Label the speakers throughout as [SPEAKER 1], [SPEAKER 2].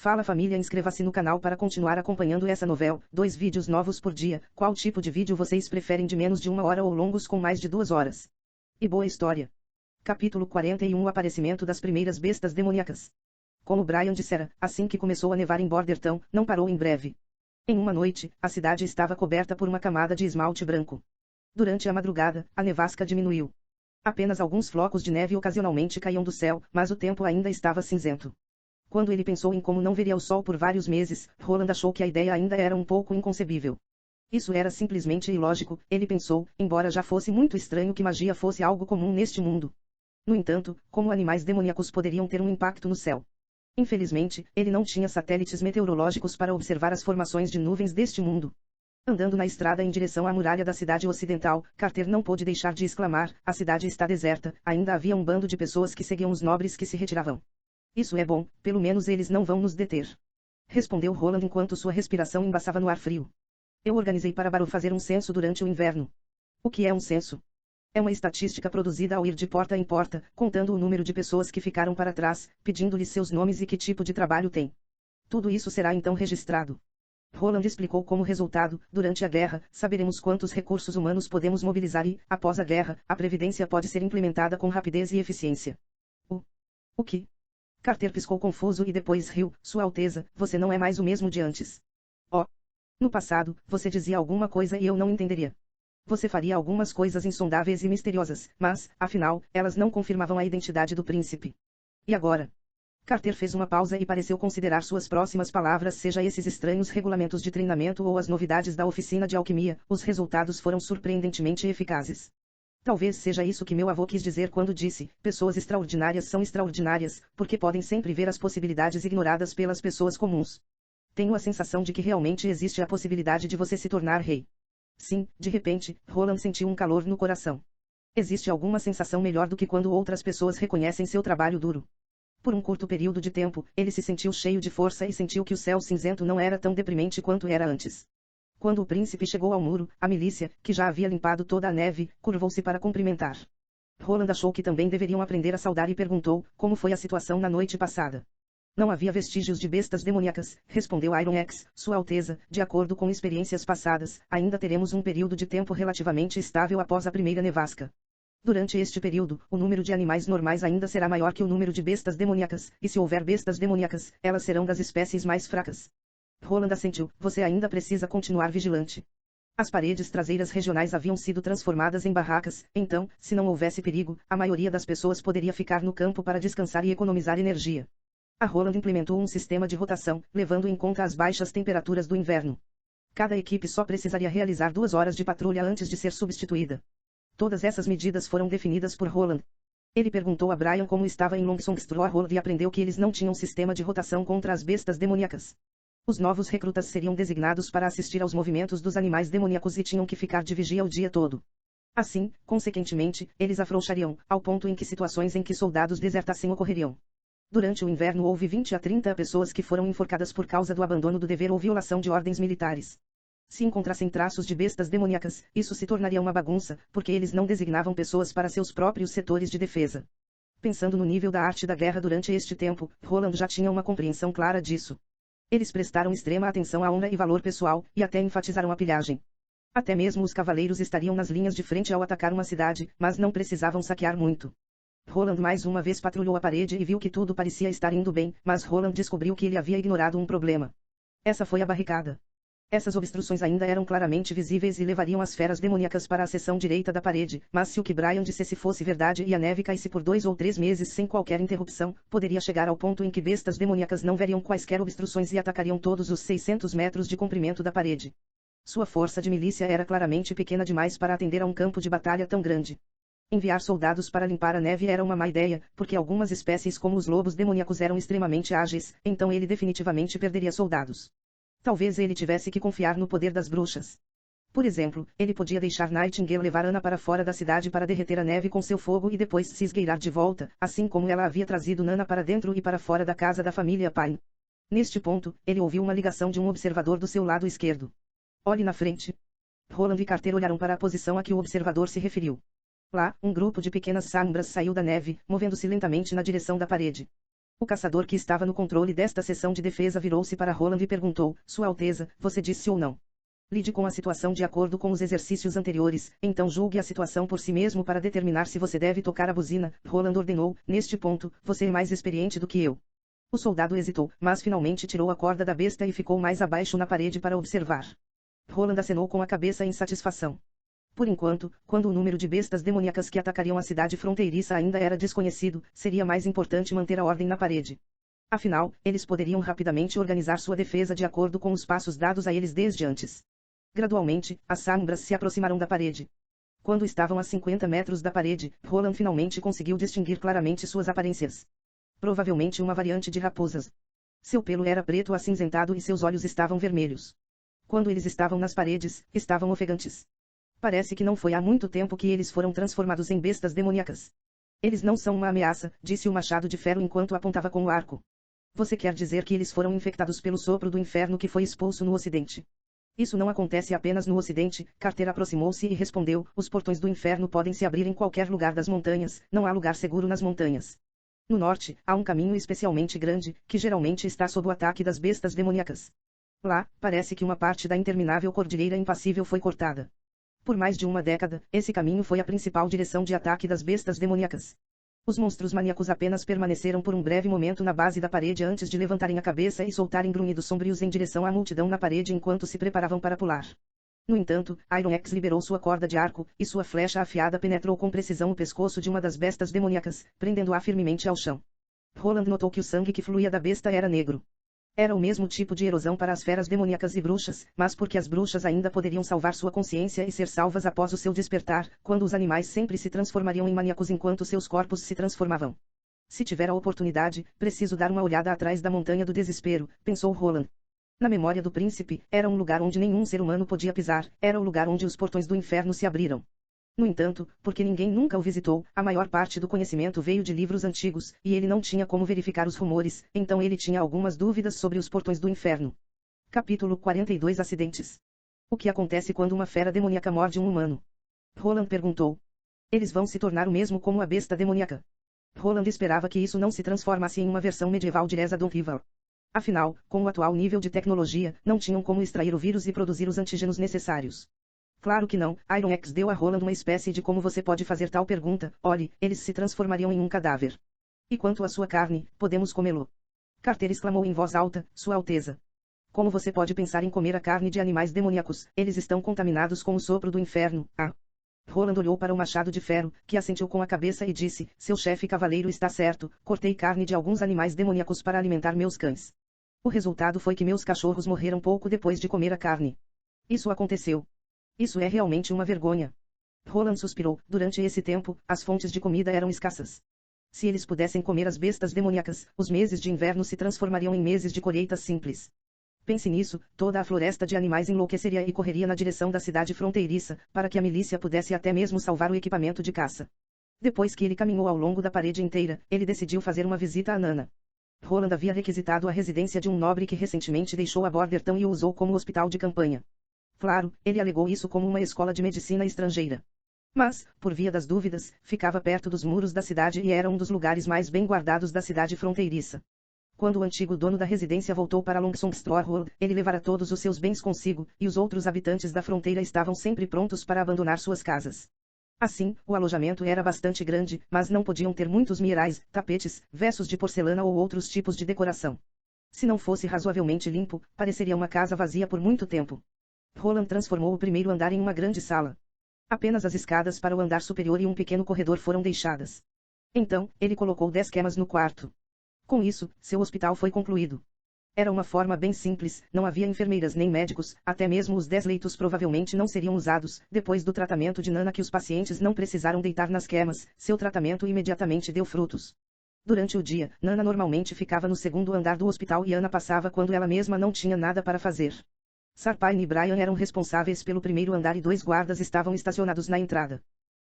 [SPEAKER 1] Fala família, inscreva-se no canal para continuar acompanhando essa novela. 2 vídeos novos por dia. Qual tipo de vídeo vocês preferem, de menos de 1 hora ou longos com mais de 2 horas? E boa história. Capítulo 41. O aparecimento das primeiras bestas demoníacas. Como Brian dissera, assim que começou a nevar em Bordertown, não parou em breve. Em uma noite, a cidade estava coberta por uma camada de esmalte branco. Durante a madrugada, a nevasca diminuiu. Apenas alguns flocos de neve ocasionalmente caíam do céu, mas o tempo ainda estava cinzento. Quando ele pensou em como não veria o sol por vários meses, Roland achou que a ideia ainda era um pouco inconcebível. Isso era simplesmente ilógico, ele pensou, embora já fosse muito estranho que magia fosse algo comum neste mundo. No entanto, como animais demoníacos poderiam ter um impacto no céu? Infelizmente, ele não tinha satélites meteorológicos para observar as formações de nuvens deste mundo. Andando na estrada em direção à muralha da cidade ocidental, Carter não pôde deixar de exclamar: a cidade está deserta, ainda havia um bando de pessoas que seguiam os nobres que se retiravam. Isso é bom, pelo menos eles não vão nos deter. Respondeu Roland enquanto sua respiração embaçava no ar frio. Eu organizei para Barrow fazer um censo durante o inverno. O que é um censo? É uma estatística produzida ao ir de porta em porta, contando o número de pessoas que ficaram para trás, pedindo-lhes seus nomes e que tipo de trabalho têm. Tudo isso será então registrado. Roland explicou como resultado, durante a guerra, saberemos quantos recursos humanos podemos mobilizar e, após a guerra, a previdência pode ser implementada com rapidez e eficiência. O que? Carter piscou confuso e depois riu. Sua Alteza, você não é mais o mesmo de antes. Oh. No passado, você dizia alguma coisa e eu não entenderia. Você faria algumas coisas insondáveis e misteriosas, mas, afinal, elas não confirmavam a identidade do príncipe. E agora? Carter fez uma pausa e pareceu considerar suas próximas palavras, seja esses estranhos regulamentos de treinamento ou as novidades da oficina de alquimia, os resultados foram surpreendentemente eficazes. Talvez seja isso que meu avô quis dizer quando disse: pessoas extraordinárias são extraordinárias, porque podem sempre ver as possibilidades ignoradas pelas pessoas comuns. Tenho a sensação de que realmente existe a possibilidade de você se tornar rei. Sim, de repente, Roland sentiu um calor no coração. Existe alguma sensação melhor do que quando outras pessoas reconhecem seu trabalho duro. Por um curto período de tempo, ele se sentiu cheio de força e sentiu que o céu cinzento não era tão deprimente quanto era antes. Quando o príncipe chegou ao muro, a milícia, que já havia limpado toda a neve, curvou-se para cumprimentar. Roland achou que também deveriam aprender a saudar e perguntou: como foi a situação na noite passada? Não havia vestígios de bestas demoníacas, respondeu Iron X, Sua Alteza, de acordo com experiências passadas, ainda teremos um período de tempo relativamente estável após a primeira nevasca. Durante este período, o número de animais normais ainda será maior que o número de bestas demoníacas, e se houver bestas demoníacas, elas serão das espécies mais fracas. Roland assentiu: você ainda precisa continuar vigilante. As paredes traseiras regionais haviam sido transformadas em barracas, então, se não houvesse perigo, a maioria das pessoas poderia ficar no campo para descansar e economizar energia. A Roland implementou um sistema de rotação, levando em conta as baixas temperaturas do inverno. Cada equipe só precisaria realizar 2 horas de patrulha antes de ser substituída. Todas essas medidas foram definidas por Roland. Ele perguntou a Brian como estava em Longsongstraw e aprendeu que eles não tinham sistema de rotação contra as bestas demoníacas. Os novos recrutas seriam designados para assistir aos movimentos dos animais demoníacos e tinham que ficar de vigia o dia todo. Assim, consequentemente, eles afrouxariam, ao ponto em que situações em que soldados desertassem ocorreriam. Durante o inverno houve 20 a 30 pessoas que foram enforcadas por causa do abandono do dever ou violação de ordens militares. Se encontrassem traços de bestas demoníacas, isso se tornaria uma bagunça, porque eles não designavam pessoas para seus próprios setores de defesa. Pensando no nível da arte da guerra durante este tempo, Roland já tinha uma compreensão clara disso. Eles prestaram extrema atenção à honra e valor pessoal, e até enfatizaram a pilhagem. Até mesmo os cavaleiros estariam nas linhas de frente ao atacar uma cidade, mas não precisavam saquear muito. Roland mais uma vez patrulhou a parede e viu que tudo parecia estar indo bem, mas Roland descobriu que ele havia ignorado um problema. Essa foi a barricada. Essas obstruções ainda eram claramente visíveis e levariam as feras demoníacas para a seção direita da parede, mas se o que Brian dissesse fosse verdade e a neve caísse por 2 ou 3 meses sem qualquer interrupção, poderia chegar ao ponto em que bestas demoníacas não veriam quaisquer obstruções e atacariam todos os 600 metros de comprimento da parede. Sua força de milícia era claramente pequena demais para atender a um campo de batalha tão grande. Enviar soldados para limpar a neve era uma má ideia, porque algumas espécies como os lobos demoníacos eram extremamente ágeis, então ele definitivamente perderia soldados. Talvez ele tivesse que confiar no poder das bruxas. Por exemplo, ele podia deixar Nightingale levar Anna para fora da cidade para derreter a neve com seu fogo e depois se esgueirar de volta, assim como ela havia trazido Nana para dentro e para fora da casa da família Pine. Neste ponto, ele ouviu uma ligação de um observador do seu lado esquerdo. Olhe na frente. Roland e Carter olharam para a posição a que o observador se referiu. Lá, um grupo de pequenas sombras saiu da neve, movendo-se lentamente na direção da parede. O caçador que estava no controle desta sessão de defesa virou-se para Roland e perguntou: Sua Alteza, você disse ou não? Lide com a situação de acordo com os exercícios anteriores, então julgue a situação por si mesmo para determinar se você deve tocar a buzina, Roland ordenou. Neste ponto, você é mais experiente do que eu. O soldado hesitou, mas finalmente tirou a corda da besta e ficou mais abaixo na parede para observar. Roland acenou com a cabeça em satisfação. Por enquanto, quando o número de bestas demoníacas que atacariam a cidade fronteiriça ainda era desconhecido, seria mais importante manter a ordem na parede. Afinal, eles poderiam rapidamente organizar sua defesa de acordo com os passos dados a eles desde antes. Gradualmente, as sombras se aproximaram da parede. Quando estavam a 50 metros da parede, Roland finalmente conseguiu distinguir claramente suas aparências. Provavelmente uma variante de raposas. Seu pelo era preto acinzentado e seus olhos estavam vermelhos. Quando eles estavam nas paredes, estavam ofegantes. Parece que não foi há muito tempo que eles foram transformados em bestas demoníacas. Eles não são uma ameaça, disse o machado de ferro enquanto apontava com o arco. Você quer dizer que eles foram infectados pelo sopro do inferno que foi expulso no ocidente? Isso não acontece apenas no ocidente. Carter aproximou-se e respondeu: os portões do inferno podem se abrir em qualquer lugar das montanhas, não há lugar seguro nas montanhas. No norte, há um caminho especialmente grande, que geralmente está sob o ataque das bestas demoníacas. Lá, parece que uma parte da interminável cordilheira impassível foi cortada. Por mais de uma década, esse caminho foi a principal direção de ataque das bestas demoníacas. Os monstros maníacos apenas permaneceram por um breve momento na base da parede antes de levantarem a cabeça e soltarem grunhidos sombrios em direção à multidão na parede enquanto se preparavam para pular. No entanto, Iron X liberou sua corda de arco, e sua flecha afiada penetrou com precisão o pescoço de uma das bestas demoníacas, prendendo-a firmemente ao chão. Roland notou que o sangue que fluía da besta era negro. Era o mesmo tipo de erosão para as feras demoníacas e bruxas, mas porque as bruxas ainda poderiam salvar sua consciência e ser salvas após o seu despertar, quando os animais sempre se transformariam em maníacos enquanto seus corpos se transformavam. Se tiver a oportunidade, preciso dar uma olhada atrás da montanha do desespero, pensou Roland. Na memória do príncipe, era um lugar onde nenhum ser humano podia pisar, era o lugar onde os portões do inferno se abriram. No entanto, porque ninguém nunca o visitou, a maior parte do conhecimento veio de livros antigos, e ele não tinha como verificar os rumores, então ele tinha algumas dúvidas sobre os portões do inferno. Capítulo 42 Acidentes. O que acontece quando uma fera demoníaca morde um humano? Roland perguntou. Eles vão se tornar o mesmo como a besta demoníaca. Roland esperava que isso não se transformasse em uma versão medieval de Reza Dawn Rival. Afinal, com o atual nível de tecnologia, não tinham como extrair o vírus e produzir os antígenos necessários. Claro que não. Iron X deu a Roland uma espécie de como você pode fazer tal pergunta. Olhe, eles se transformariam em um cadáver. E quanto à sua carne, podemos comê-lo? Carter exclamou em voz alta: Sua Alteza. Como você pode pensar em comer a carne de animais demoníacos? Eles estão contaminados com o sopro do inferno. Ah. Roland olhou para o machado de ferro, que assentiu com a cabeça e disse: Seu chefe cavaleiro está certo, cortei carne de alguns animais demoníacos para alimentar meus cães. O resultado foi que meus cachorros morreram pouco depois de comer a carne. Isso aconteceu. Isso é realmente uma vergonha. Roland suspirou. Durante esse tempo, as fontes de comida eram escassas. Se eles pudessem comer as bestas demoníacas, os meses de inverno se transformariam em meses de colheitas simples. Pense nisso, toda a floresta de animais enlouqueceria e correria na direção da cidade fronteiriça, para que a milícia pudesse até mesmo salvar o equipamento de caça. Depois que ele caminhou ao longo da parede inteira, ele decidiu fazer uma visita a Nana. Roland havia requisitado a residência de um nobre que recentemente deixou a Bordertown e o usou como hospital de campanha. Claro, ele alegou isso como uma escola de medicina estrangeira. Mas, por via das dúvidas, ficava perto dos muros da cidade e era um dos lugares mais bem guardados da cidade fronteiriça. Quando o antigo dono da residência voltou para Longsongstrord, ele levara todos os seus bens consigo, e os outros habitantes da fronteira estavam sempre prontos para abandonar suas casas. Assim, o alojamento era bastante grande, mas não podiam ter muitos mirais, tapetes, versos de porcelana ou outros tipos de decoração. Se não fosse razoavelmente limpo, pareceria uma casa vazia por muito tempo. Roland transformou o primeiro andar em uma grande sala. Apenas as escadas para o andar superior e um pequeno corredor foram deixadas. Então, ele colocou 10 camas no quarto. Com isso, seu hospital foi concluído. Era uma forma bem simples, não havia enfermeiras nem médicos, até mesmo os 10 leitos provavelmente não seriam usados. Depois do tratamento de Nana que os pacientes não precisaram deitar nas camas, seu tratamento imediatamente deu frutos. Durante o dia, Nana normalmente ficava no segundo andar do hospital e Ana passava quando ela mesma não tinha nada para fazer. Sarpine e Brian eram responsáveis pelo primeiro andar e 2 guardas estavam estacionados na entrada.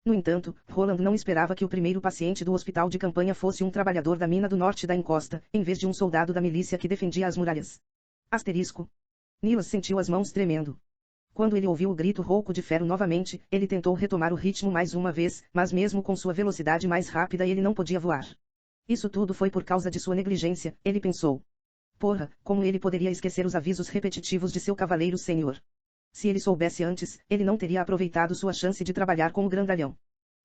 [SPEAKER 1] No entanto, Roland não esperava que o primeiro paciente do hospital de campanha fosse um trabalhador da mina do norte da encosta, em vez de um soldado da milícia que defendia as muralhas. Asterisco. Nilas sentiu as mãos tremendo. Quando ele ouviu o grito rouco de ferro novamente, ele tentou retomar o ritmo mais uma vez, mas mesmo com sua velocidade mais rápida ele não podia voar. Isso tudo foi por causa de sua negligência, ele pensou. Porra, como ele poderia esquecer os avisos repetitivos de seu cavaleiro sênior? Se ele soubesse antes, ele não teria aproveitado sua chance de trabalhar com o grandalhão.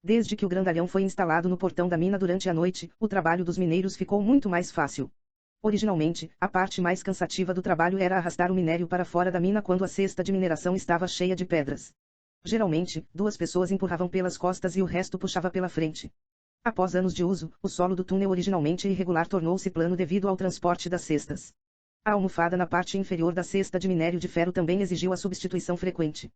[SPEAKER 1] Desde que o grandalhão foi instalado no portão da mina durante a noite, o trabalho dos mineiros ficou muito mais fácil. Originalmente, a parte mais cansativa do trabalho era arrastar o minério para fora da mina quando a cesta de mineração estava cheia de pedras. Geralmente, 2 pessoas empurravam pelas costas e o resto puxava pela frente. Após anos de uso, o solo do túnel originalmente irregular tornou-se plano devido ao transporte das cestas. A almofada na parte inferior da cesta de minério de ferro também exigiu a substituição frequente.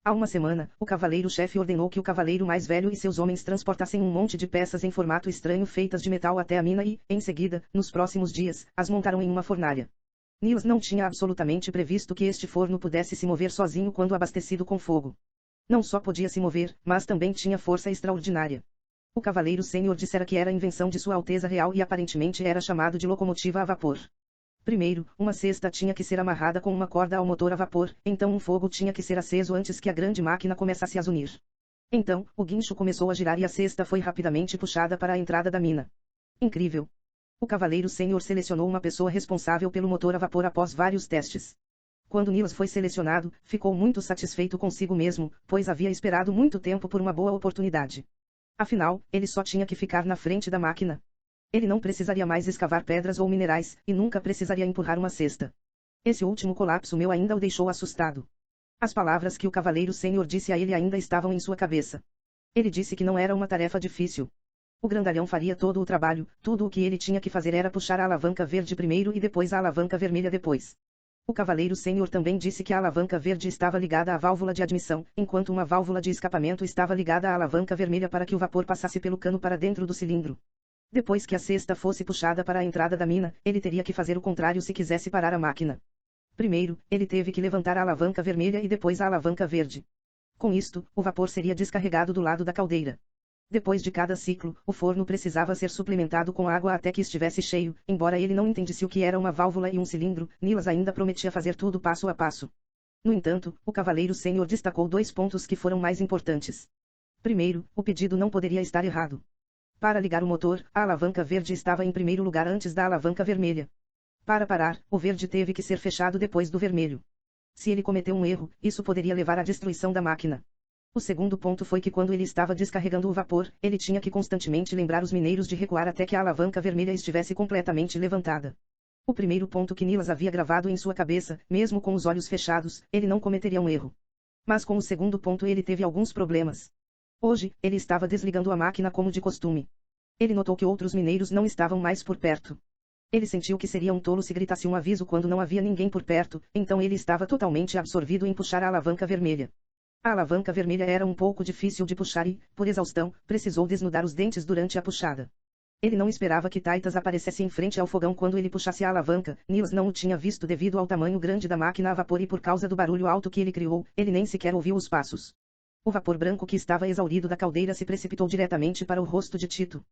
[SPEAKER 1] Há uma semana, o cavaleiro-chefe ordenou que o cavaleiro mais velho e seus homens transportassem um monte de peças em formato estranho feitas de metal até a mina e, em seguida, nos próximos dias, as montaram em uma fornalha. Niels não tinha absolutamente previsto que este forno pudesse se mover sozinho quando abastecido com fogo. Não só podia se mover, mas também tinha força extraordinária. O cavaleiro sênior dissera que era invenção de Sua Alteza Real e aparentemente era chamado de locomotiva a vapor. Primeiro, uma cesta tinha que ser amarrada com uma corda ao motor a vapor, então um fogo tinha que ser aceso antes que a grande máquina começasse a zunir. Então, o guincho começou a girar e a cesta foi rapidamente puxada para a entrada da mina. Incrível! O cavaleiro sênior selecionou uma pessoa responsável pelo motor a vapor após vários testes. Quando Niels foi selecionado, ficou muito satisfeito consigo mesmo, pois havia esperado muito tempo por uma boa oportunidade. Afinal, ele só tinha que ficar na frente da máquina. Ele não precisaria mais escavar pedras ou minerais, e nunca precisaria empurrar uma cesta. Esse último colapso meu ainda o deixou assustado. As palavras que o cavaleiro sênior disse a ele ainda estavam em sua cabeça. Ele disse que não era uma tarefa difícil. O grandalhão faria todo o trabalho, tudo o que ele tinha que fazer era puxar a alavanca verde primeiro e depois a alavanca vermelha depois. O cavaleiro sênior também disse que a alavanca verde estava ligada à válvula de admissão, enquanto uma válvula de escapamento estava ligada à alavanca vermelha para que o vapor passasse pelo cano para dentro do cilindro. Depois que a cesta fosse puxada para a entrada da mina, ele teria que fazer o contrário se quisesse parar a máquina. Primeiro, ele teve que levantar a alavanca vermelha e depois a alavanca verde. Com isto, o vapor seria descarregado do lado da caldeira. Depois de cada ciclo, o forno precisava ser suplementado com água até que estivesse cheio, embora ele não entendesse o que era uma válvula e um cilindro, Niels ainda prometia fazer tudo passo a passo. No entanto, o cavaleiro sênior destacou 2 pontos que foram mais importantes. Primeiro, o pedido não poderia estar errado. Para ligar o motor, a alavanca verde estava em primeiro lugar antes da alavanca vermelha. Para parar, o verde teve que ser fechado depois do vermelho. Se ele cometeu um erro, isso poderia levar à destruição da máquina. O segundo ponto foi que quando ele estava descarregando o vapor, ele tinha que constantemente lembrar os mineiros de recuar até que a alavanca vermelha estivesse completamente levantada. O primeiro ponto que Niels havia gravado em sua cabeça, mesmo com os olhos fechados, ele não cometeria um erro. Mas com o segundo ponto ele teve alguns problemas. Hoje, ele estava desligando a máquina como de costume. Ele notou que outros mineiros não estavam mais por perto. Ele sentiu que seria um tolo se gritasse um aviso quando não havia ninguém por perto, então ele estava totalmente absorvido em puxar a alavanca vermelha. A alavanca vermelha era um pouco difícil de puxar e, por exaustão, precisou desnudar os dentes durante a puxada. Ele não esperava que Titus aparecesse em frente ao fogão quando ele puxasse a alavanca. Niels não o tinha visto devido ao tamanho grande da máquina a vapor e por causa do barulho alto que ele criou, ele nem sequer ouviu os passos. O vapor branco que estava exaurido da caldeira se precipitou diretamente para o rosto de Tito.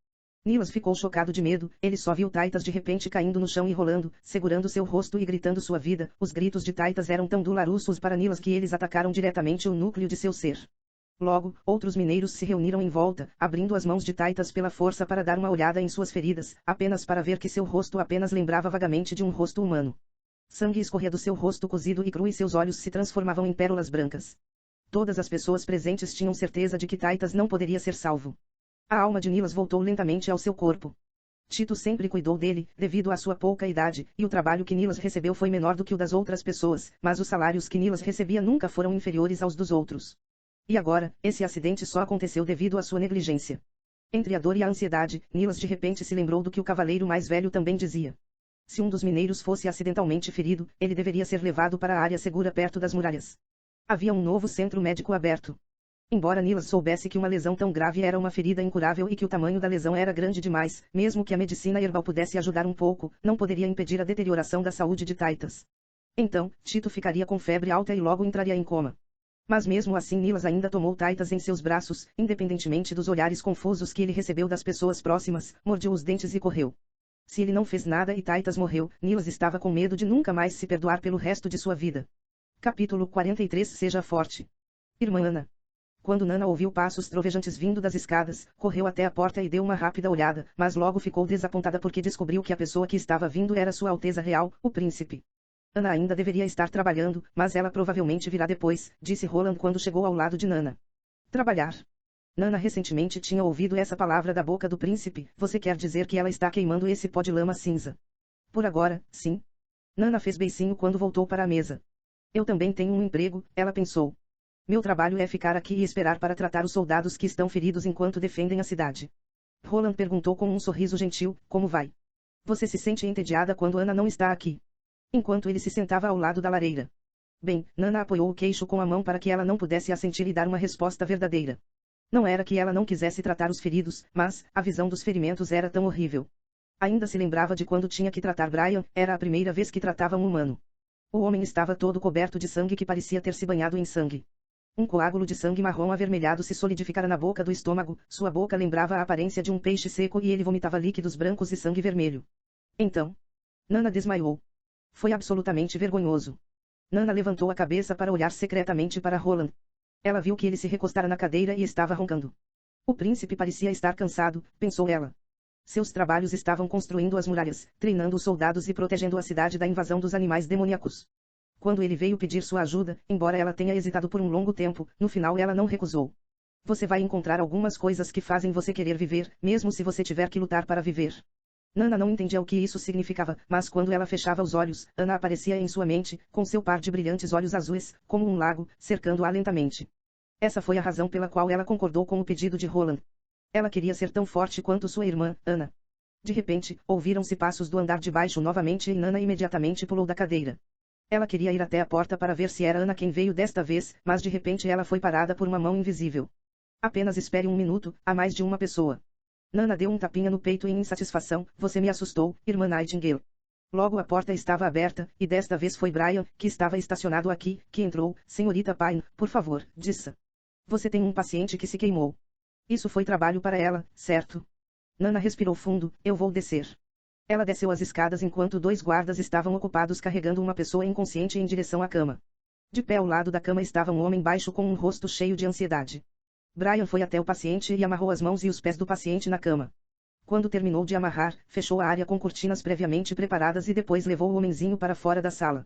[SPEAKER 1] Niels ficou chocado de medo, ele só viu Titus de repente caindo no chão e rolando, segurando seu rosto e gritando sua vida. Os gritos de Titus eram tão dolorosos para Niels que eles atacaram diretamente o núcleo de seu ser. Logo, outros mineiros se reuniram em volta, abrindo as mãos de Titus pela força para dar uma olhada em suas feridas, apenas para ver que seu rosto apenas lembrava vagamente de um rosto humano. Sangue escorria do seu rosto cozido e cru e seus olhos se transformavam em pérolas brancas. Todas as pessoas presentes tinham certeza de que Titus não poderia ser salvo. A alma de Niels voltou lentamente ao seu corpo. Tito sempre cuidou dele, devido à sua pouca idade, e o trabalho que Niels recebeu foi menor do que o das outras pessoas, mas os salários que Niels recebia nunca foram inferiores aos dos outros. E agora, esse acidente só aconteceu devido à sua negligência. Entre a dor e a ansiedade, Niels de repente se lembrou do que o cavaleiro mais velho também dizia. Se um dos mineiros fosse acidentalmente ferido, ele deveria ser levado para a área segura perto das muralhas. Havia um novo centro médico aberto. Embora Niels soubesse que uma lesão tão grave era uma ferida incurável e que o tamanho da lesão era grande demais, mesmo que a medicina herbal pudesse ajudar um pouco, não poderia impedir a deterioração da saúde de Titus. Então, Tito ficaria com febre alta e logo entraria em coma. Mas mesmo assim Niels ainda tomou Titus em seus braços, independentemente dos olhares confusos que ele recebeu das pessoas próximas, mordeu os dentes e correu. Se ele não fez nada e Titus morreu, Niels estava com medo de nunca mais se perdoar pelo resto de sua vida. Capítulo 43 Seja forte. Irmã Ana. Quando Nana ouviu passos trovejantes vindo das escadas, correu até a porta e deu uma rápida olhada, mas logo ficou desapontada porque descobriu que a pessoa que estava vindo era Sua Alteza Real, o príncipe. Ana ainda deveria estar trabalhando, mas ela provavelmente virá depois, disse Roland quando chegou ao lado de Nana. Trabalhar? Nana recentemente tinha ouvido essa palavra da boca do príncipe. Você quer dizer que ela está queimando esse pó de lama cinza? Por agora, sim. Nana fez beicinho quando voltou para a mesa. Eu também tenho um emprego, ela pensou. Meu trabalho é ficar aqui e esperar para tratar os soldados que estão feridos enquanto defendem a cidade. Roland perguntou com um sorriso gentil, como vai? Você se sente entediada quando Ana não está aqui? Enquanto ele se sentava ao lado da lareira. Bem, Nana apoiou o queixo com a mão para que ela não pudesse assentir e dar uma resposta verdadeira. Não era que ela não quisesse tratar os feridos, mas a visão dos ferimentos era tão horrível. Ainda se lembrava de quando tinha que tratar Brian, era a primeira vez que tratava um humano. O homem estava todo coberto de sangue que parecia ter se banhado em sangue. Um coágulo de sangue marrom avermelhado se solidificara na boca do estômago, sua boca lembrava a aparência de um peixe seco e ele vomitava líquidos brancos e sangue vermelho. Então, Nana desmaiou. Foi absolutamente vergonhoso. Nana levantou a cabeça para olhar secretamente para Roland. Ela viu que ele se recostara na cadeira e estava roncando. O príncipe parecia estar cansado, pensou ela. Seus trabalhos estavam construindo as muralhas, treinando os soldados e protegendo a cidade da invasão dos animais demoníacos. Quando ele veio pedir sua ajuda, embora ela tenha hesitado por um longo tempo, no final ela não recusou. Você vai encontrar algumas coisas que fazem você querer viver, mesmo se você tiver que lutar para viver. Nana não entendia o que isso significava, mas quando ela fechava os olhos, Ana aparecia em sua mente, com seu par de brilhantes olhos azuis, como um lago, cercando-a lentamente. Essa foi a razão pela qual ela concordou com o pedido de Roland. Ela queria ser tão forte quanto sua irmã, Ana. De repente, ouviram-se passos do andar de baixo novamente e Nana imediatamente pulou da cadeira. Ela queria ir até a porta para ver se era Ana quem veio desta vez, mas de repente ela foi parada por uma mão invisível. Apenas espere um minuto, há mais de uma pessoa. Nana deu um tapinha no peito em insatisfação. Você me assustou, irmã Nightingale. Logo a porta estava aberta, e desta vez foi Brian, que estava estacionado aqui, que entrou. Senhorita Pine, por favor, disse. Você tem um paciente que se queimou. Isso foi trabalho para ela, certo? Nana respirou fundo. Eu vou descer. Ela desceu as escadas enquanto dois guardas estavam ocupados carregando uma pessoa inconsciente em direção à cama. De pé ao lado da cama estava um homem baixo com um rosto cheio de ansiedade. Brian foi até o paciente e amarrou as mãos e os pés do paciente na cama. Quando terminou de amarrar, fechou a área com cortinas previamente preparadas e depois levou o homenzinho para fora da sala.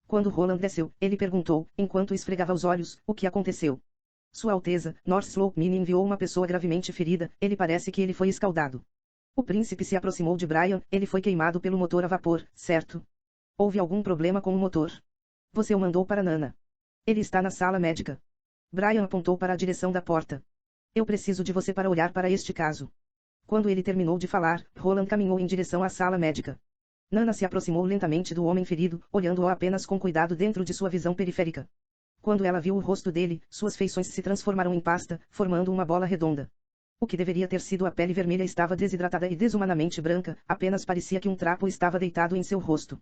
[SPEAKER 1] Quando Roland desceu, ele perguntou, enquanto esfregava os olhos, o que aconteceu. Sua Alteza, North Slope Mine enviou uma pessoa gravemente ferida, ele parece que ele foi escaldado. O príncipe se aproximou de Brian, ele foi queimado pelo motor a vapor, certo? Houve algum problema com o motor? Você o mandou para Nana. Ele está na sala médica. Brian apontou para a direção da porta. Eu preciso de você para olhar para este caso. Quando ele terminou de falar, Roland caminhou em direção à sala médica. Nana se aproximou lentamente do homem ferido, olhando-o apenas com cuidado dentro de sua visão periférica. Quando ela viu o rosto dele, suas feições se transformaram em pasta, formando uma bola redonda. O que deveria ter sido a pele vermelha estava desidratada e desumanamente branca, apenas parecia que um trapo estava deitado em seu rosto.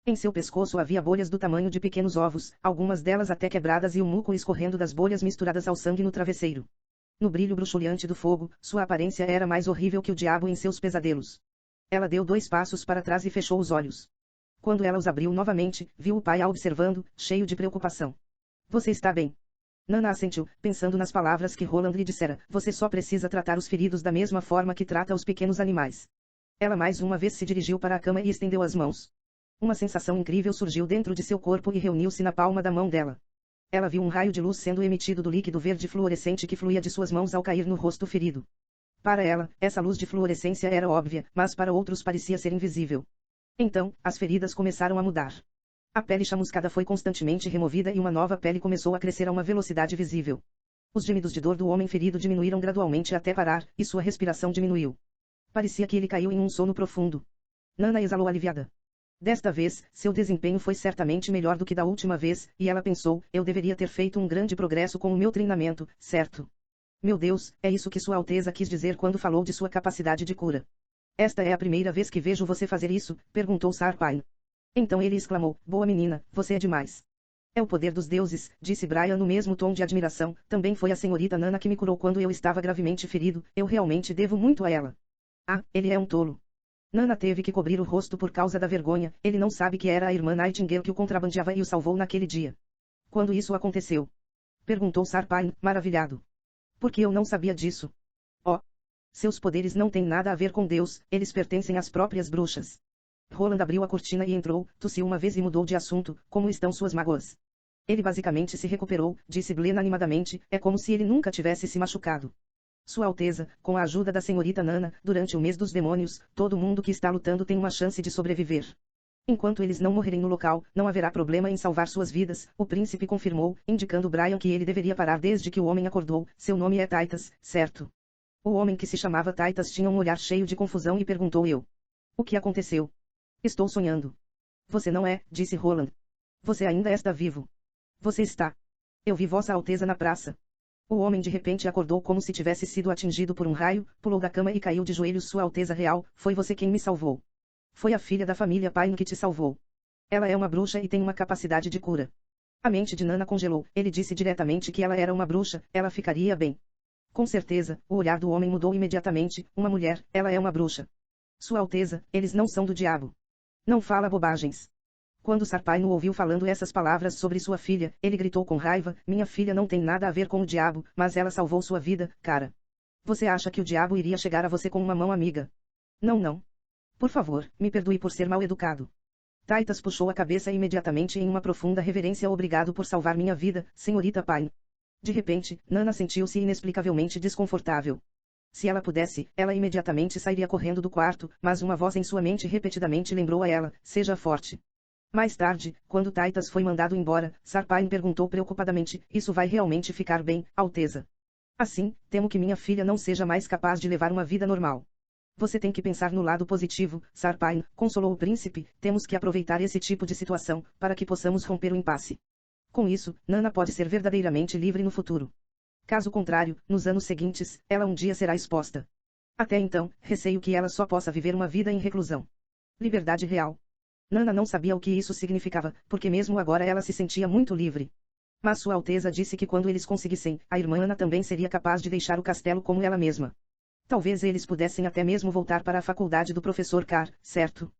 [SPEAKER 1] Em seu pescoço havia bolhas do tamanho de pequenos ovos, algumas delas até quebradas e o muco escorrendo das bolhas misturadas ao sangue no travesseiro. No brilho bruxuleante do fogo, sua aparência era mais horrível que o diabo em seus pesadelos. Ela deu 2 passos para trás e fechou os olhos. Quando ela os abriu novamente, viu o pai a observando, cheio de preocupação. Você está bem? Nana assentiu, pensando nas palavras que Roland lhe dissera. Você só precisa tratar os feridos da mesma forma que trata os pequenos animais. Ela mais uma vez se dirigiu para a cama e estendeu as mãos. Uma sensação incrível surgiu dentro de seu corpo e reuniu-se na palma da mão dela. Ela viu um raio de luz sendo emitido do líquido verde fluorescente que fluía de suas mãos ao cair no rosto ferido. Para ela, essa luz de fluorescência era óbvia, mas para outros parecia ser invisível. Então, as feridas começaram a mudar. A pele chamuscada foi constantemente removida e uma nova pele começou a crescer a uma velocidade visível. Os gemidos de dor do homem ferido diminuíram gradualmente até parar, e sua respiração diminuiu. Parecia que ele caiu em um sono profundo. Nana exalou aliviada. Desta vez, seu desempenho foi certamente melhor do que da última vez, e ela pensou, eu deveria ter feito um grande progresso com o meu treinamento, certo? Meu Deus, é isso que Sua Alteza quis dizer quando falou de sua capacidade de cura. Esta é a primeira vez que vejo você fazer isso, perguntou Sarpine. Então ele exclamou, boa menina, você é demais. É o poder dos deuses, disse Brian no mesmo tom de admiração, também foi a senhorita Nana que me curou quando eu estava gravemente ferido, eu realmente devo muito a ela. Ah, ele é um tolo. Nana teve que cobrir o rosto por causa da vergonha, ele não sabe que era a irmã Nightingale que o contrabandeava e o salvou naquele dia. Quando isso aconteceu? Perguntou Sarpine, maravilhado. Porque eu não sabia disso. Oh! Seus poderes não têm nada a ver com Deus, eles pertencem às próprias bruxas. Roland abriu a cortina e entrou, tossiu uma vez e mudou de assunto. Como estão suas mágoas? Ele basicamente se recuperou, disse Glenn animadamente, é como se ele nunca tivesse se machucado. Sua Alteza, com a ajuda da senhorita Nana, durante o mês dos demônios, todo mundo que está lutando tem uma chance de sobreviver. Enquanto eles não morrerem no local, não haverá problema em salvar suas vidas, o príncipe confirmou, indicando Brian que ele deveria parar desde que o homem acordou. Seu nome é Titus, certo? O homem que se chamava Titus tinha um olhar cheio de confusão e perguntou eu. O que aconteceu? Estou sonhando. Você não é, disse Roland. Você ainda está vivo. Você está. Eu vi Vossa Alteza na praça. O homem de repente acordou como se tivesse sido atingido por um raio, pulou da cama e caiu de joelhos. Sua Alteza Real, foi você quem me salvou. Foi a filha da família Pine que te salvou. Ela é uma bruxa e tem uma capacidade de cura. A mente de Nana congelou. Ele disse diretamente que ela era uma bruxa, ela ficaria bem. Com certeza, o olhar do homem mudou imediatamente. Uma mulher, ela é uma bruxa. Sua Alteza, eles não são do diabo. Não fala bobagens. Quando Sarpaino ouviu falando essas palavras sobre sua filha, ele gritou com raiva, minha filha não tem nada a ver com o diabo, mas ela salvou sua vida, cara. Você acha que o diabo iria chegar a você com uma mão amiga? Não, não. Por favor, me perdoe por ser mal educado. Titus puxou a cabeça imediatamente em uma profunda reverência. Obrigado por salvar minha vida, senhorita Pine. De repente, Nana sentiu-se inexplicavelmente desconfortável. Se ela pudesse, ela imediatamente sairia correndo do quarto, mas uma voz em sua mente repetidamente lembrou a ela, seja forte. Mais tarde, quando Titus foi mandado embora, Sarpain perguntou preocupadamente, isso vai realmente ficar bem, Alteza? Assim, temo que minha filha não seja mais capaz de levar uma vida normal. Você tem que pensar no lado positivo, Sarpain, consolou o príncipe, temos que aproveitar esse tipo de situação, para que possamos romper o impasse. Com isso, Nana pode ser verdadeiramente livre no futuro. Caso contrário, nos anos seguintes, ela um dia será exposta. Até então, receio que ela só possa viver uma vida em reclusão. Liberdade real. Nana não sabia o que isso significava, porque mesmo agora ela se sentia muito livre. Mas Sua Alteza disse que quando eles conseguissem, a irmã Ana também seria capaz de deixar o castelo como ela mesma. Talvez eles pudessem até mesmo voltar para a faculdade do professor Carr, certo?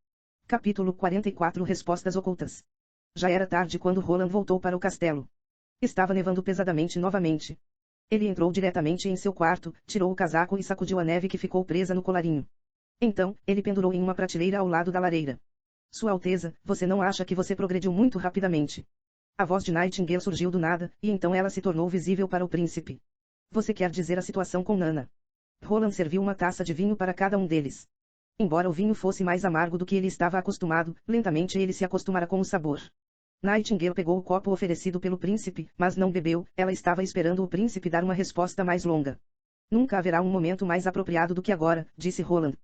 [SPEAKER 1] Capítulo 44 Respostas ocultas. Já era tarde quando Roland voltou para o castelo. Estava nevando pesadamente novamente. Ele entrou diretamente em seu quarto, tirou o casaco e sacudiu a neve que ficou presa no colarinho. Então, ele pendurou em uma prateleira ao lado da lareira. Sua Alteza, você não acha que você progrediu muito rapidamente? A voz de Nightingale surgiu do nada, e então ela se tornou visível para o príncipe. Você quer dizer a situação com Nana? Roland serviu uma taça de vinho para cada um deles. Embora o vinho fosse mais amargo do que ele estava acostumado, lentamente ele se acostumara com o sabor. Nightingale pegou o copo oferecido pelo príncipe, mas não bebeu, ela estava esperando o príncipe dar uma resposta mais longa. Nunca haverá um momento mais apropriado do que agora, disse Roland.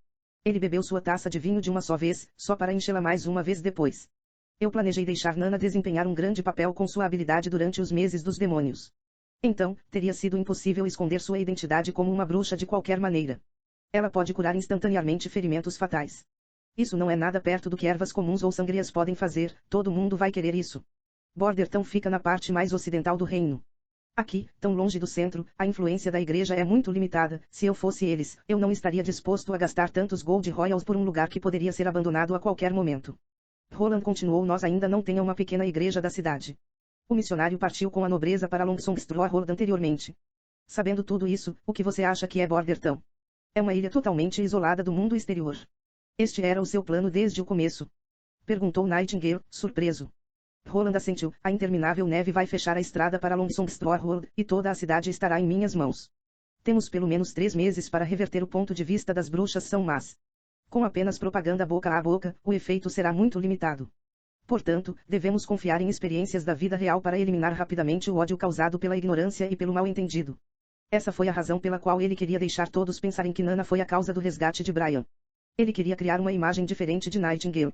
[SPEAKER 1] Ele bebeu sua taça de vinho de uma só vez, só para enchê-la mais uma vez depois. Eu planejei deixar Nana desempenhar um grande papel com sua habilidade durante os meses dos demônios. Então, teria sido impossível esconder sua identidade como uma bruxa de qualquer maneira. Ela pode curar instantaneamente ferimentos fatais. Isso não é nada perto do que ervas comuns ou sangrias podem fazer, todo mundo vai querer isso. Bordertown fica na parte mais ocidental do reino. Aqui, tão longe do centro, a influência da igreja é muito limitada. Se eu fosse eles, eu não estaria disposto a gastar tantos Gold Royals por um lugar que poderia ser abandonado a qualquer momento. Roland continuou, nós ainda não temos uma pequena igreja da cidade. O missionário partiu com a nobreza para Longsongstraw anteriormente. Sabendo tudo isso, o que você acha que é Bordertown? É uma ilha totalmente isolada do mundo exterior. Este era o seu plano desde o começo? Perguntou Nightingale, surpreso. Roland assentiu, a interminável neve vai fechar a estrada para Longsongstraw e toda a cidade estará em minhas mãos. Temos pelo menos 3 meses para reverter o ponto de vista das bruxas são más. Com apenas propaganda boca a boca, o efeito será muito limitado. Portanto, devemos confiar em experiências da vida real para eliminar rapidamente o ódio causado pela ignorância e pelo mal-entendido. Essa foi a razão pela qual ele queria deixar todos pensarem que Nana foi a causa do resgate de Brian. Ele queria criar uma imagem diferente de Nightingale.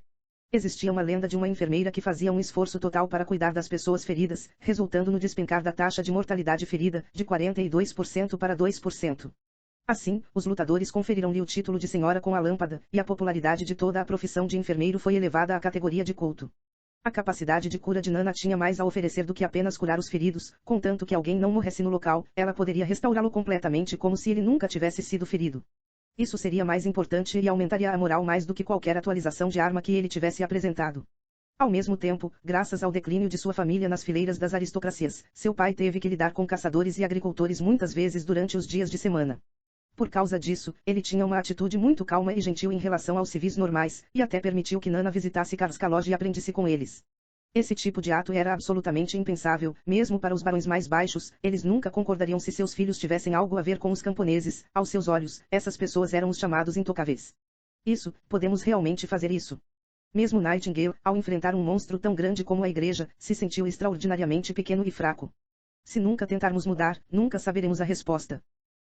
[SPEAKER 1] Existia uma lenda de uma enfermeira que fazia um esforço total para cuidar das pessoas feridas, resultando no despencar da taxa de mortalidade ferida, de 42% para 2%. Assim, os lutadores conferiram-lhe o título de Senhora com a Lâmpada, e a popularidade de toda a profissão de enfermeiro foi elevada à categoria de culto. A capacidade de cura de Nana tinha mais a oferecer do que apenas curar os feridos, contanto que alguém não morresse no local, ela poderia restaurá-lo completamente como se ele nunca tivesse sido ferido. Isso seria mais importante e aumentaria a moral mais do que qualquer atualização de arma que ele tivesse apresentado. Ao mesmo tempo, graças ao declínio de sua família nas fileiras das aristocracias, seu pai teve que lidar com caçadores e agricultores muitas vezes durante os dias de semana. Por causa disso, ele tinha uma atitude muito calma e gentil em relação aos civis normais, e até permitiu que Nana visitasse Karskaloj e aprendesse com eles. Esse tipo de ato era absolutamente impensável, mesmo para os barões mais baixos, eles nunca concordariam se seus filhos tivessem algo a ver com os camponeses, aos seus olhos, essas pessoas eram os chamados intocáveis. Isso, podemos realmente fazer isso. Mesmo Nightingale, ao enfrentar um monstro tão grande como a igreja, se sentiu extraordinariamente pequeno e fraco. Se nunca tentarmos mudar, nunca saberemos a resposta.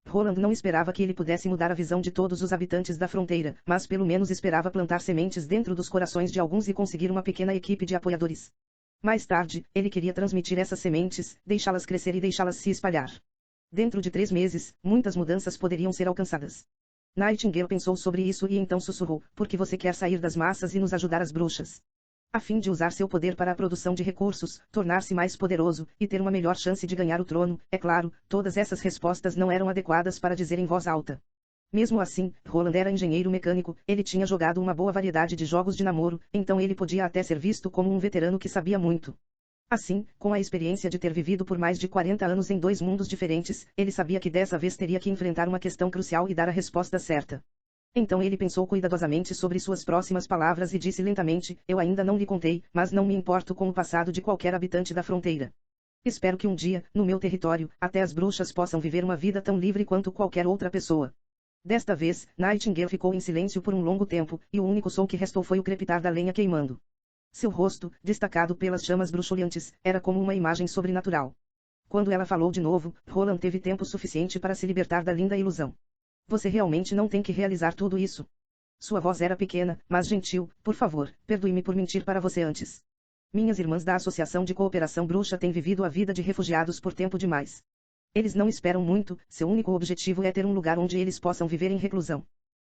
[SPEAKER 1] Roland não esperava que ele pudesse mudar a visão de todos os habitantes da fronteira, mas pelo menos esperava plantar sementes dentro dos corações de alguns e conseguir uma pequena equipe de apoiadores. Mais tarde, ele queria transmitir essas sementes, deixá-las crescer e deixá-las se espalhar. Dentro de 3 meses, muitas mudanças poderiam ser alcançadas. Nightingale pensou sobre isso e então sussurrou: por que você quer sair das massas e nos ajudar as bruxas? A fim de usar seu poder para a produção de recursos, tornar-se mais poderoso, e ter uma melhor chance de ganhar o trono, é claro, todas essas respostas não eram adequadas para dizer em voz alta. Mesmo assim, Roland era engenheiro mecânico, ele tinha jogado uma boa variedade de jogos de namoro, então ele podia até ser visto como um veterano que sabia muito. Assim, com a experiência de ter vivido por mais de 40 anos em 2 mundos diferentes, ele sabia que dessa vez teria que enfrentar uma questão crucial e dar a resposta certa. Então ele pensou cuidadosamente sobre suas próximas palavras e disse lentamente: eu ainda não lhe contei, mas não me importo com o passado de qualquer habitante da fronteira. Espero que um dia, no meu território, até as bruxas possam viver uma vida tão livre quanto qualquer outra pessoa. Desta vez, Nightingale ficou em silêncio por um longo tempo, e o único som que restou foi o crepitar da lenha queimando. Seu rosto, destacado pelas chamas bruxuleantes, era como uma imagem sobrenatural. Quando ela falou de novo, Roland teve tempo suficiente para se libertar da linda ilusão. Você realmente não tem que realizar tudo isso. Sua voz era pequena, mas gentil. Por favor, perdoe-me por mentir para você antes. Minhas irmãs da Associação de Cooperação Bruxa têm vivido a vida de refugiados por tempo demais. Eles não esperam muito, seu único objetivo é ter um lugar onde eles possam viver em reclusão.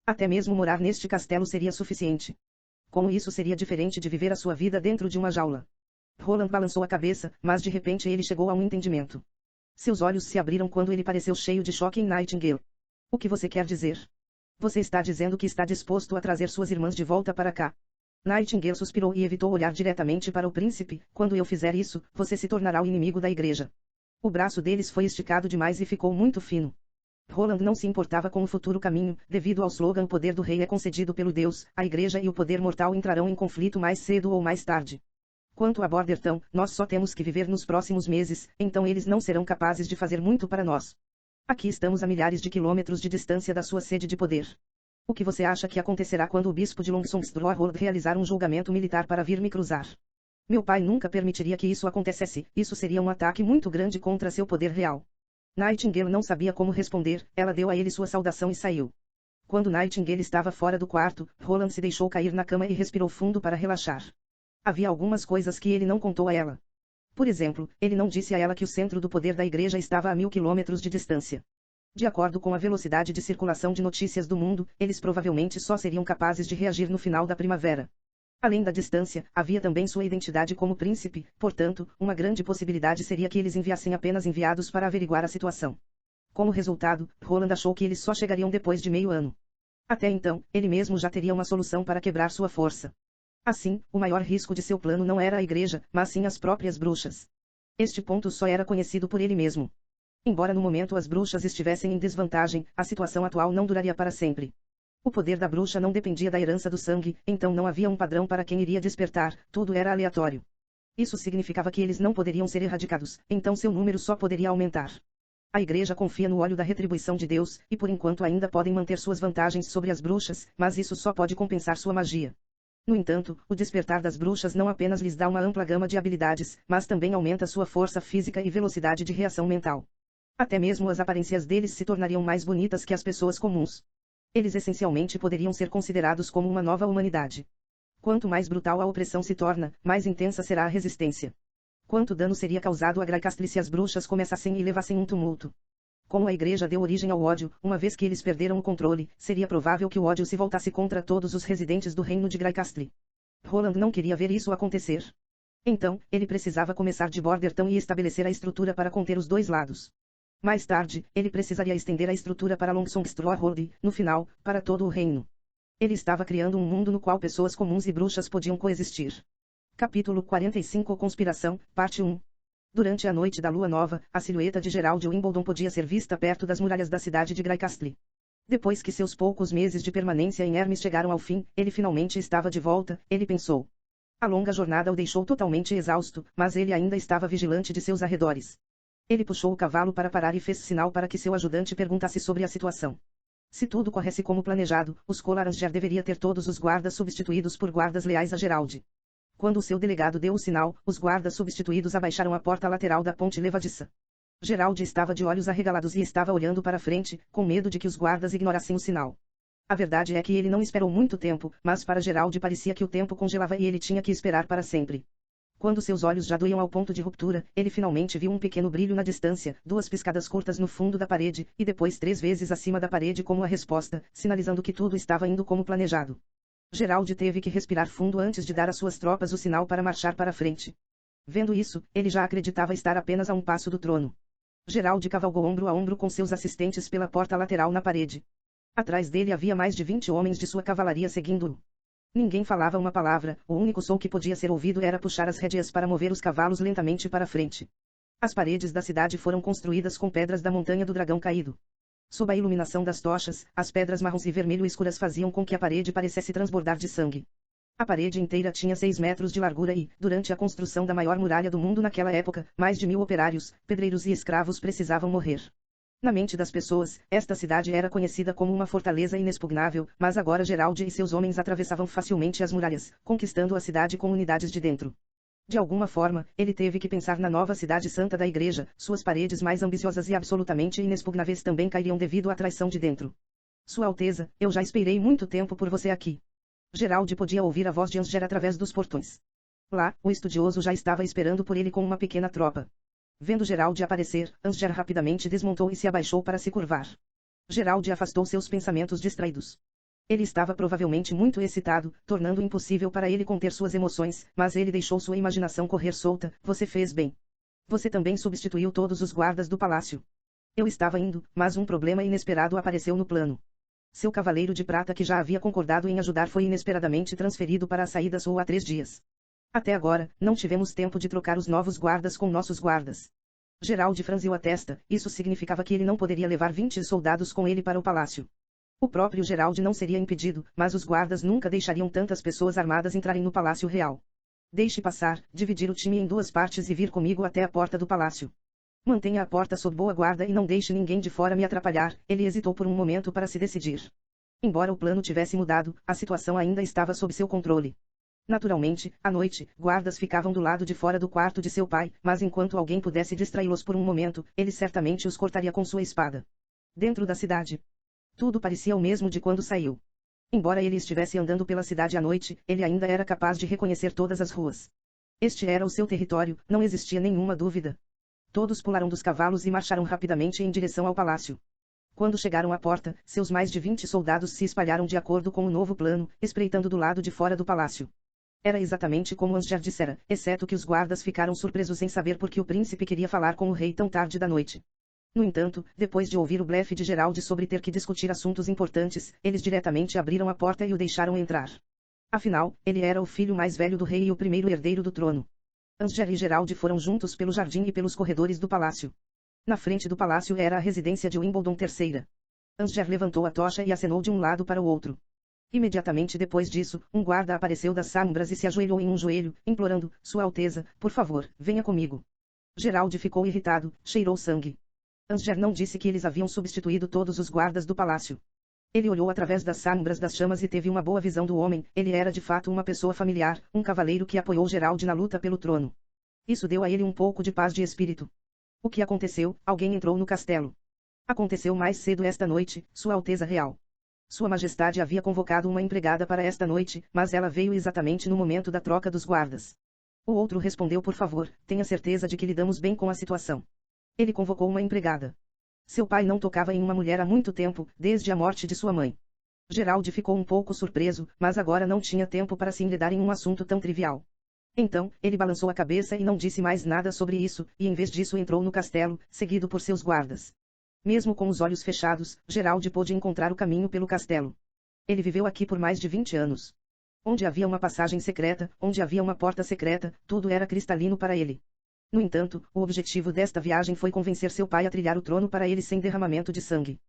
[SPEAKER 1] Até mesmo morar neste castelo seria suficiente. Como isso seria diferente de viver a sua vida dentro de uma jaula? Roland balançou a cabeça, mas de repente ele chegou a um entendimento. Seus olhos se abriram quando ele pareceu cheio de choque em Nightingale. O que você quer dizer? Você está dizendo que está disposto a trazer suas irmãs de volta para cá? Nightingale suspirou e evitou olhar diretamente para o príncipe. Quando eu fizer isso, você se tornará o inimigo da igreja. O braço deles foi esticado demais e ficou muito fino. Roland não se importava com o futuro caminho, devido ao slogan: o poder do rei é concedido pelo Deus, a igreja e o poder mortal entrarão em conflito mais cedo ou mais tarde. Quanto a Bordertown, nós só temos que viver nos próximos meses, então eles não serão capazes de fazer muito para nós. Aqui estamos a milhares de quilômetros de distância da sua sede de poder. O que você acha que acontecerá quando o bispo de Longsongstrahord realizar um julgamento militar para vir me cruzar? Meu pai nunca permitiria que isso acontecesse, isso seria um ataque muito grande contra seu poder real. Nightingale não sabia como responder, ela deu a ele sua saudação e saiu. Quando Nightingale estava fora do quarto, Roland se deixou cair na cama e respirou fundo para relaxar. Havia algumas coisas que ele não contou a ela. Por exemplo, ele não disse a ela que o centro do poder da igreja estava a 1000 quilômetros de distância. De acordo com a velocidade de circulação de notícias do mundo, eles provavelmente só seriam capazes de reagir no final da primavera. Além da distância, havia também sua identidade como príncipe, portanto, uma grande possibilidade seria que eles enviassem apenas enviados para averiguar a situação. Como resultado, Roland achou que eles só chegariam depois de meio ano. Até então, ele mesmo já teria uma solução para quebrar sua força. Assim, o maior risco de seu plano não era a igreja, mas sim as próprias bruxas. Este ponto só era conhecido por ele mesmo. Embora no momento as bruxas estivessem em desvantagem, a situação atual não duraria para sempre. O poder da bruxa não dependia da herança do sangue, então não havia um padrão para quem iria despertar, tudo era aleatório. Isso significava que eles não poderiam ser erradicados, então seu número só poderia aumentar. A igreja confia no óleo da retribuição de Deus, e por enquanto ainda podem manter suas vantagens sobre as bruxas, mas isso só pode compensar sua magia. No entanto, o despertar das bruxas não apenas lhes dá uma ampla gama de habilidades, mas também aumenta sua força física e velocidade de reação mental. Até mesmo as aparências deles se tornariam mais bonitas que as pessoas comuns. Eles essencialmente poderiam ser considerados como uma nova humanidade. Quanto mais brutal a opressão se torna, mais intensa será a resistência. Quanto dano seria causado a Graicastle se as bruxas começassem e levassem um tumulto? Como a igreja deu origem ao ódio, uma vez que eles perderam o controle, seria provável que o ódio se voltasse contra todos os residentes do reino de Graicastle. Roland não queria ver isso acontecer. Então, ele precisava começar de Bordertown e estabelecer a estrutura para conter os dois lados. Mais tarde, ele precisaria estender a estrutura para Longsongstrahord e, no final, para todo o reino. Ele estava criando um mundo no qual pessoas comuns e bruxas podiam coexistir. Capítulo 45 Conspiração, Parte 1. Durante a noite da lua nova, a silhueta de Gerald Wimbledon podia ser vista perto das muralhas da cidade de Grycastle. Depois que seus poucos meses de permanência em Hermes chegaram ao fim, ele finalmente estava de volta, ele pensou. A longa jornada o deixou totalmente exausto, mas ele ainda estava vigilante de seus arredores. Ele puxou o cavalo para parar e fez sinal para que seu ajudante perguntasse sobre a situação. Se tudo corresse como planejado, os Colaranger deveria ter todos os guardas substituídos por guardas leais a Gerald. Quando o seu delegado deu o sinal, os guardas substituídos abaixaram a porta lateral da ponte levadiça. Gerald estava de olhos arregalados e estava olhando para frente, com medo de que os guardas ignorassem o sinal. A verdade é que ele não esperou muito tempo, mas para Gerald parecia que o tempo congelava e ele tinha que esperar para sempre. Quando seus olhos já doíam ao ponto de ruptura, ele finalmente viu um pequeno brilho na distância, 2 piscadas curtas no fundo da parede, e depois 3 vezes acima da parede como a resposta, sinalizando que tudo estava indo como planejado. Gerald teve que respirar fundo antes de dar às suas tropas o sinal para marchar para frente. Vendo isso, ele já acreditava estar apenas a um passo do trono. Gerald cavalgou ombro a ombro com seus assistentes pela porta lateral na parede. Atrás dele havia mais de 20 homens de sua cavalaria seguindo-o. Ninguém falava uma palavra, o único som que podia ser ouvido era puxar as rédeas para mover os cavalos lentamente para frente. As paredes da cidade foram construídas com pedras da montanha do dragão caído. Sob a iluminação das tochas, as pedras marrons e vermelho escuras faziam com que a parede parecesse transbordar de sangue. A parede inteira tinha 6 metros de largura e, durante a construção da maior muralha do mundo naquela época, mais de 1000 operários, pedreiros e escravos precisavam morrer. Na mente das pessoas, esta cidade era conhecida como uma fortaleza inexpugnável, mas agora Gerald e seus homens atravessavam facilmente as muralhas, conquistando a cidade com unidades de dentro. De alguma forma, ele teve que pensar na nova cidade santa da igreja, suas paredes mais ambiciosas e absolutamente inexpugnáveis também cairiam devido à traição de dentro. Sua Alteza, eu já esperei muito tempo por você aqui. Gerald podia ouvir a voz de Ansger através dos portões. Lá, o estudioso já estava esperando por ele com uma pequena tropa. Vendo Gerald aparecer, Ansger rapidamente desmontou e se abaixou para se curvar. Gerald afastou seus pensamentos distraídos. Ele estava provavelmente muito excitado, tornando impossível para ele conter suas emoções, mas ele deixou sua imaginação correr solta. Você fez bem. Você também substituiu todos os guardas do palácio. Eu estava indo, mas um problema inesperado apareceu no plano. Seu cavaleiro de prata que já havia concordado em ajudar foi inesperadamente transferido para a saída só há 3 dias. Até agora, não tivemos tempo de trocar os novos guardas com nossos guardas. Gerald franziu a testa, isso significava que ele não poderia levar 20 soldados com ele para o palácio. O próprio Gerald não seria impedido, mas os guardas nunca deixariam tantas pessoas armadas entrarem no palácio real. Deixe passar, dividir o time em 2 partes e vir comigo até a porta do palácio. Mantenha a porta sob boa guarda e não deixe ninguém de fora me atrapalhar. Ele hesitou por um momento para se decidir. Embora o plano tivesse mudado, a situação ainda estava sob seu controle. Naturalmente, à noite, guardas ficavam do lado de fora do quarto de seu pai, mas enquanto alguém pudesse distraí-los por um momento, ele certamente os cortaria com sua espada. Dentro da cidade, tudo parecia o mesmo de quando saiu. Embora ele estivesse andando pela cidade à noite, ele ainda era capaz de reconhecer todas as ruas. Este era o seu território, não existia nenhuma dúvida. Todos pularam dos cavalos e marcharam rapidamente em direção ao palácio. Quando chegaram à porta, seus mais de 20 soldados se espalharam de acordo com o novo plano, espreitando do lado de fora do palácio. Era exatamente como Ansger dissera, exceto que os guardas ficaram surpresos em saber por que o príncipe queria falar com o rei tão tarde da noite. No entanto, depois de ouvir o blefe de Gerald sobre ter que discutir assuntos importantes, eles diretamente abriram a porta e o deixaram entrar. Afinal, ele era o filho mais velho do rei e o primeiro herdeiro do trono. Ansger e Gerald foram juntos pelo jardim e pelos corredores do palácio. Na frente do palácio era a residência de Wimbledon III. Ansger levantou a tocha e acenou de um lado para o outro. Imediatamente depois disso, um guarda apareceu das sombras e se ajoelhou em um joelho, implorando, Sua Alteza, por favor, venha comigo. Gerald ficou irritado, cheirou sangue. Ansger não disse que eles haviam substituído todos os guardas do palácio. Ele olhou através das sombras das chamas e teve uma boa visão do homem. Ele era de fato uma pessoa familiar, um cavaleiro que apoiou Gerald na luta pelo trono. Isso deu a ele um pouco de paz de espírito. O que aconteceu? Alguém entrou no castelo. Aconteceu mais cedo esta noite, Sua Alteza Real. Sua Majestade havia convocado uma empregada para esta noite, mas ela veio exatamente no momento da troca dos guardas. O outro respondeu por favor, tenha certeza de que lidamos bem com a situação. Ele convocou uma empregada. Seu pai não tocava em uma mulher há muito tempo, desde a morte de sua mãe. Gerald ficou um pouco surpreso, mas agora não tinha tempo para se enredar em um assunto tão trivial. Então, ele balançou a cabeça e não disse mais nada sobre isso, e em vez disso entrou no castelo, seguido por seus guardas. Mesmo com os olhos fechados, Gerald pôde encontrar o caminho pelo castelo. Ele viveu aqui por mais de 20 anos. Onde havia uma passagem secreta, onde havia uma porta secreta, tudo era cristalino para ele. No entanto, o objetivo desta viagem foi convencer seu pai a trilhar o trono para ele sem derramamento de sangue.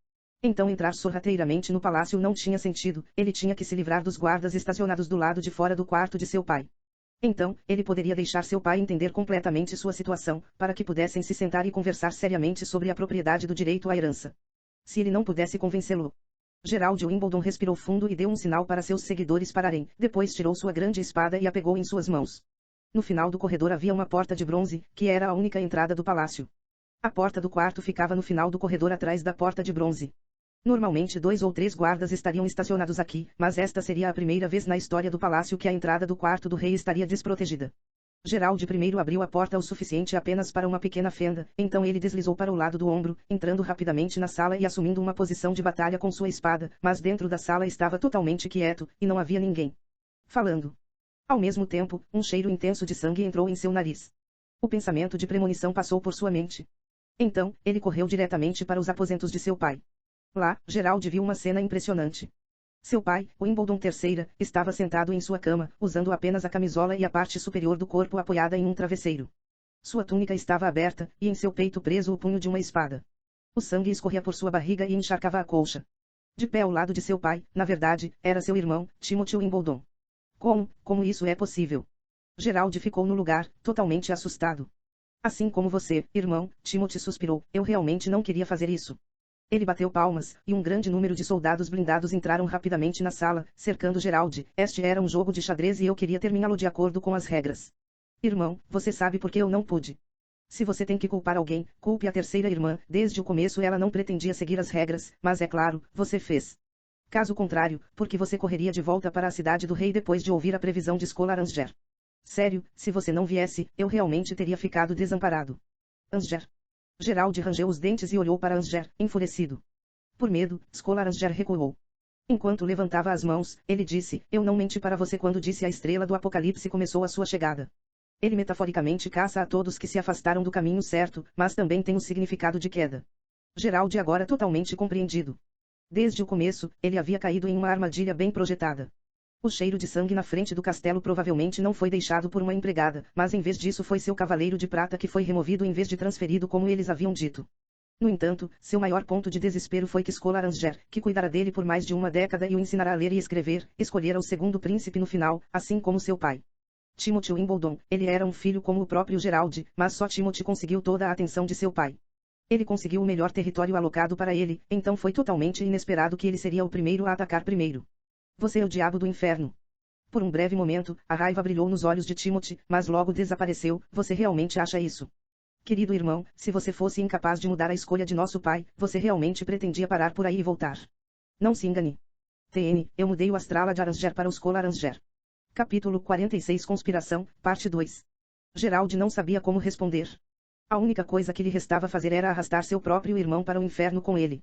[SPEAKER 1] Então entrar sorrateiramente no palácio não tinha sentido, ele tinha que se livrar dos guardas estacionados do lado de fora do quarto de seu pai. Então, ele poderia deixar seu pai entender completamente sua situação, para que pudessem se sentar e conversar seriamente sobre a propriedade do direito à herança. Se ele não pudesse convencê-lo. Gerald Wimbledon respirou fundo e deu um sinal para seus seguidores pararem, depois tirou sua grande espada e a pegou em suas mãos. No final do corredor havia uma porta de bronze, que era a única entrada do palácio. A porta do quarto ficava no final do corredor atrás da porta de bronze. Normalmente 2 ou 3 guardas estariam estacionados aqui, mas esta seria a primeira vez na história do palácio que a entrada do quarto do rei estaria desprotegida. Gerald primeiro abriu a porta o suficiente apenas para uma pequena fenda, então ele deslizou para o lado do ombro, entrando rapidamente na sala e assumindo uma posição de batalha com sua espada, mas dentro da sala estava totalmente quieto, e não havia ninguém falando. Ao mesmo tempo, um cheiro intenso de sangue entrou em seu nariz. O pensamento de premonição passou por sua mente. Então, ele correu diretamente para os aposentos de seu pai. Lá, Gerald viu uma cena impressionante. Seu pai, Wimbledon III, estava sentado em sua cama, usando apenas a camisola e a parte superior do corpo apoiada em um travesseiro. Sua túnica estava aberta, e em seu peito preso o punho de uma espada. O sangue escorria por sua barriga e encharcava a colcha. De pé ao lado de seu pai, na verdade, era seu irmão, Timothy Wimbledon. Como isso é possível? Gerald ficou no lugar, totalmente assustado. Assim como você, irmão, Timothy suspirou, eu realmente não queria fazer isso. Ele bateu palmas, e um grande número de soldados blindados entraram rapidamente na sala, cercando Gerald. Este era um jogo de xadrez e eu queria terminá-lo de acordo com as regras. Irmão, você sabe por que eu não pude. Se você tem que culpar alguém, culpe a terceira irmã. Desde o começo ela não pretendia seguir as regras, mas é claro, você fez. Caso contrário, porque você correria de volta para a cidade do rei depois de ouvir a previsão de Scholar Ansger. Sério, se você não viesse, eu realmente teria ficado desamparado. Ansger. Gerald rangeu os dentes e olhou para Ansger, enfurecido. Por medo, Scholar Ansger recuou. Enquanto levantava as mãos, ele disse, eu não menti para você quando disse a estrela do apocalipse começou a sua chegada. Ele metaforicamente caça a todos que se afastaram do caminho certo, mas também tem o significado de queda. Gerald agora totalmente compreendido. Desde o começo, ele havia caído em uma armadilha bem projetada. O cheiro de sangue na frente do castelo provavelmente não foi deixado por uma empregada, mas em vez disso foi seu cavaleiro de prata que foi removido em vez de transferido como eles haviam dito. No entanto, seu maior ponto de desespero foi que Scholar Ansger, que cuidara dele por mais de uma década e o ensinara a ler e escrever, escolhera o segundo príncipe no final, assim como seu pai. Timothy Wimbledon, ele era um filho como o próprio Gerald, mas só Timothy conseguiu toda a atenção de seu pai. Ele conseguiu o melhor território alocado para ele, então foi totalmente inesperado que ele seria o primeiro a atacar primeiro. Você é o diabo do inferno. Por um breve momento, a raiva brilhou nos olhos de Timothy, mas logo desapareceu. Você realmente acha isso? Querido irmão, se você fosse incapaz de mudar a escolha de nosso pai, você realmente pretendia parar por aí e voltar. Não se engane. TN, eu mudei o Astrala de Aranger para o Scholar Ansger. Capítulo 46 Conspiração, Parte 2. Gerald não sabia como responder. A única coisa que lhe restava fazer era arrastar seu próprio irmão para o inferno com ele.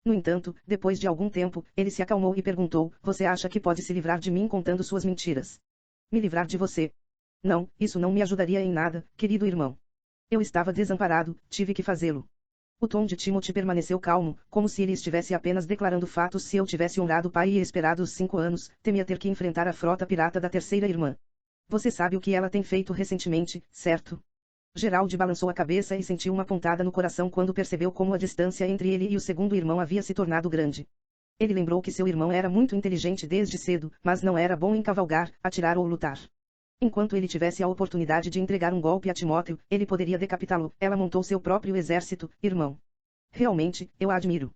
[SPEAKER 1] No entanto, depois de algum tempo, ele se acalmou e perguntou, você acha que pode se livrar de mim contando suas mentiras? Me livrar de você? Não, isso não me ajudaria em nada, querido irmão. Eu estava desamparado, tive que fazê-lo. O tom de Timothy permaneceu calmo, como se ele estivesse apenas declarando fatos. Se eu tivesse honrado o pai e esperado os 5 anos, temia ter que enfrentar a frota pirata da terceira irmã. Você sabe o que ela tem feito recentemente, certo? Gerald balançou a cabeça e sentiu uma pontada no coração quando percebeu como a distância entre ele e o segundo irmão havia se tornado grande. Ele lembrou que seu irmão era muito inteligente desde cedo, mas não era bom em cavalgar, atirar ou lutar. Enquanto ele tivesse a oportunidade de entregar um golpe a Timóteo, ele poderia decapitá-lo. Ela montou seu próprio exército, irmão. Realmente, eu a admiro.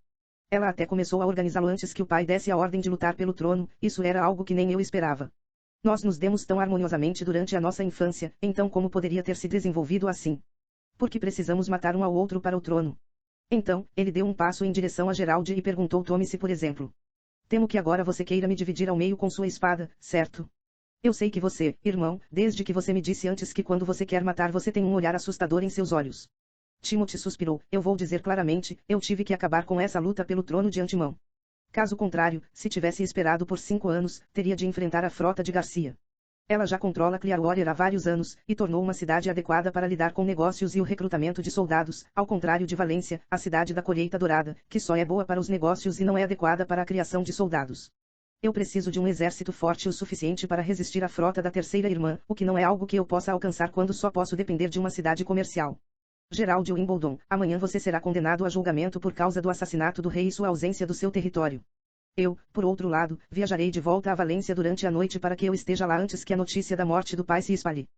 [SPEAKER 1] Ela até começou a organizá-lo antes que o pai desse a ordem de lutar pelo trono, isso era algo que nem eu esperava. Nós nos demos tão harmoniosamente durante a nossa infância, então como poderia ter se desenvolvido assim? Porque precisamos matar um ao outro para o trono. Então, ele deu um passo em direção a Gerald e perguntou Tome-se por exemplo. Temo que agora você queira me dividir ao meio com sua espada, certo? Eu sei que você, irmão, desde que você me disse antes que quando você quer matar você tem um olhar assustador em seus olhos. Timothy suspirou, eu vou dizer claramente, eu tive que acabar com essa luta pelo trono de antemão. Caso contrário, se tivesse esperado por 5 anos, teria de enfrentar a frota de Garcia. Ela já controla Clearwater há vários anos, e tornou uma cidade adequada para lidar com negócios e o recrutamento de soldados, ao contrário de Valência, a cidade da colheita dourada, que só é boa para os negócios e não é adequada para a criação de soldados. Eu preciso de um exército forte o suficiente para resistir à frota da terceira irmã, o que não é algo que eu possa alcançar quando só posso depender de uma cidade comercial. Gerald Wimbledon, amanhã você será condenado a julgamento por causa do assassinato do rei e sua ausência do seu território. Eu, por outro lado, viajarei de volta a Valência durante a noite para que eu esteja lá antes que a notícia da morte do pai se espalhe.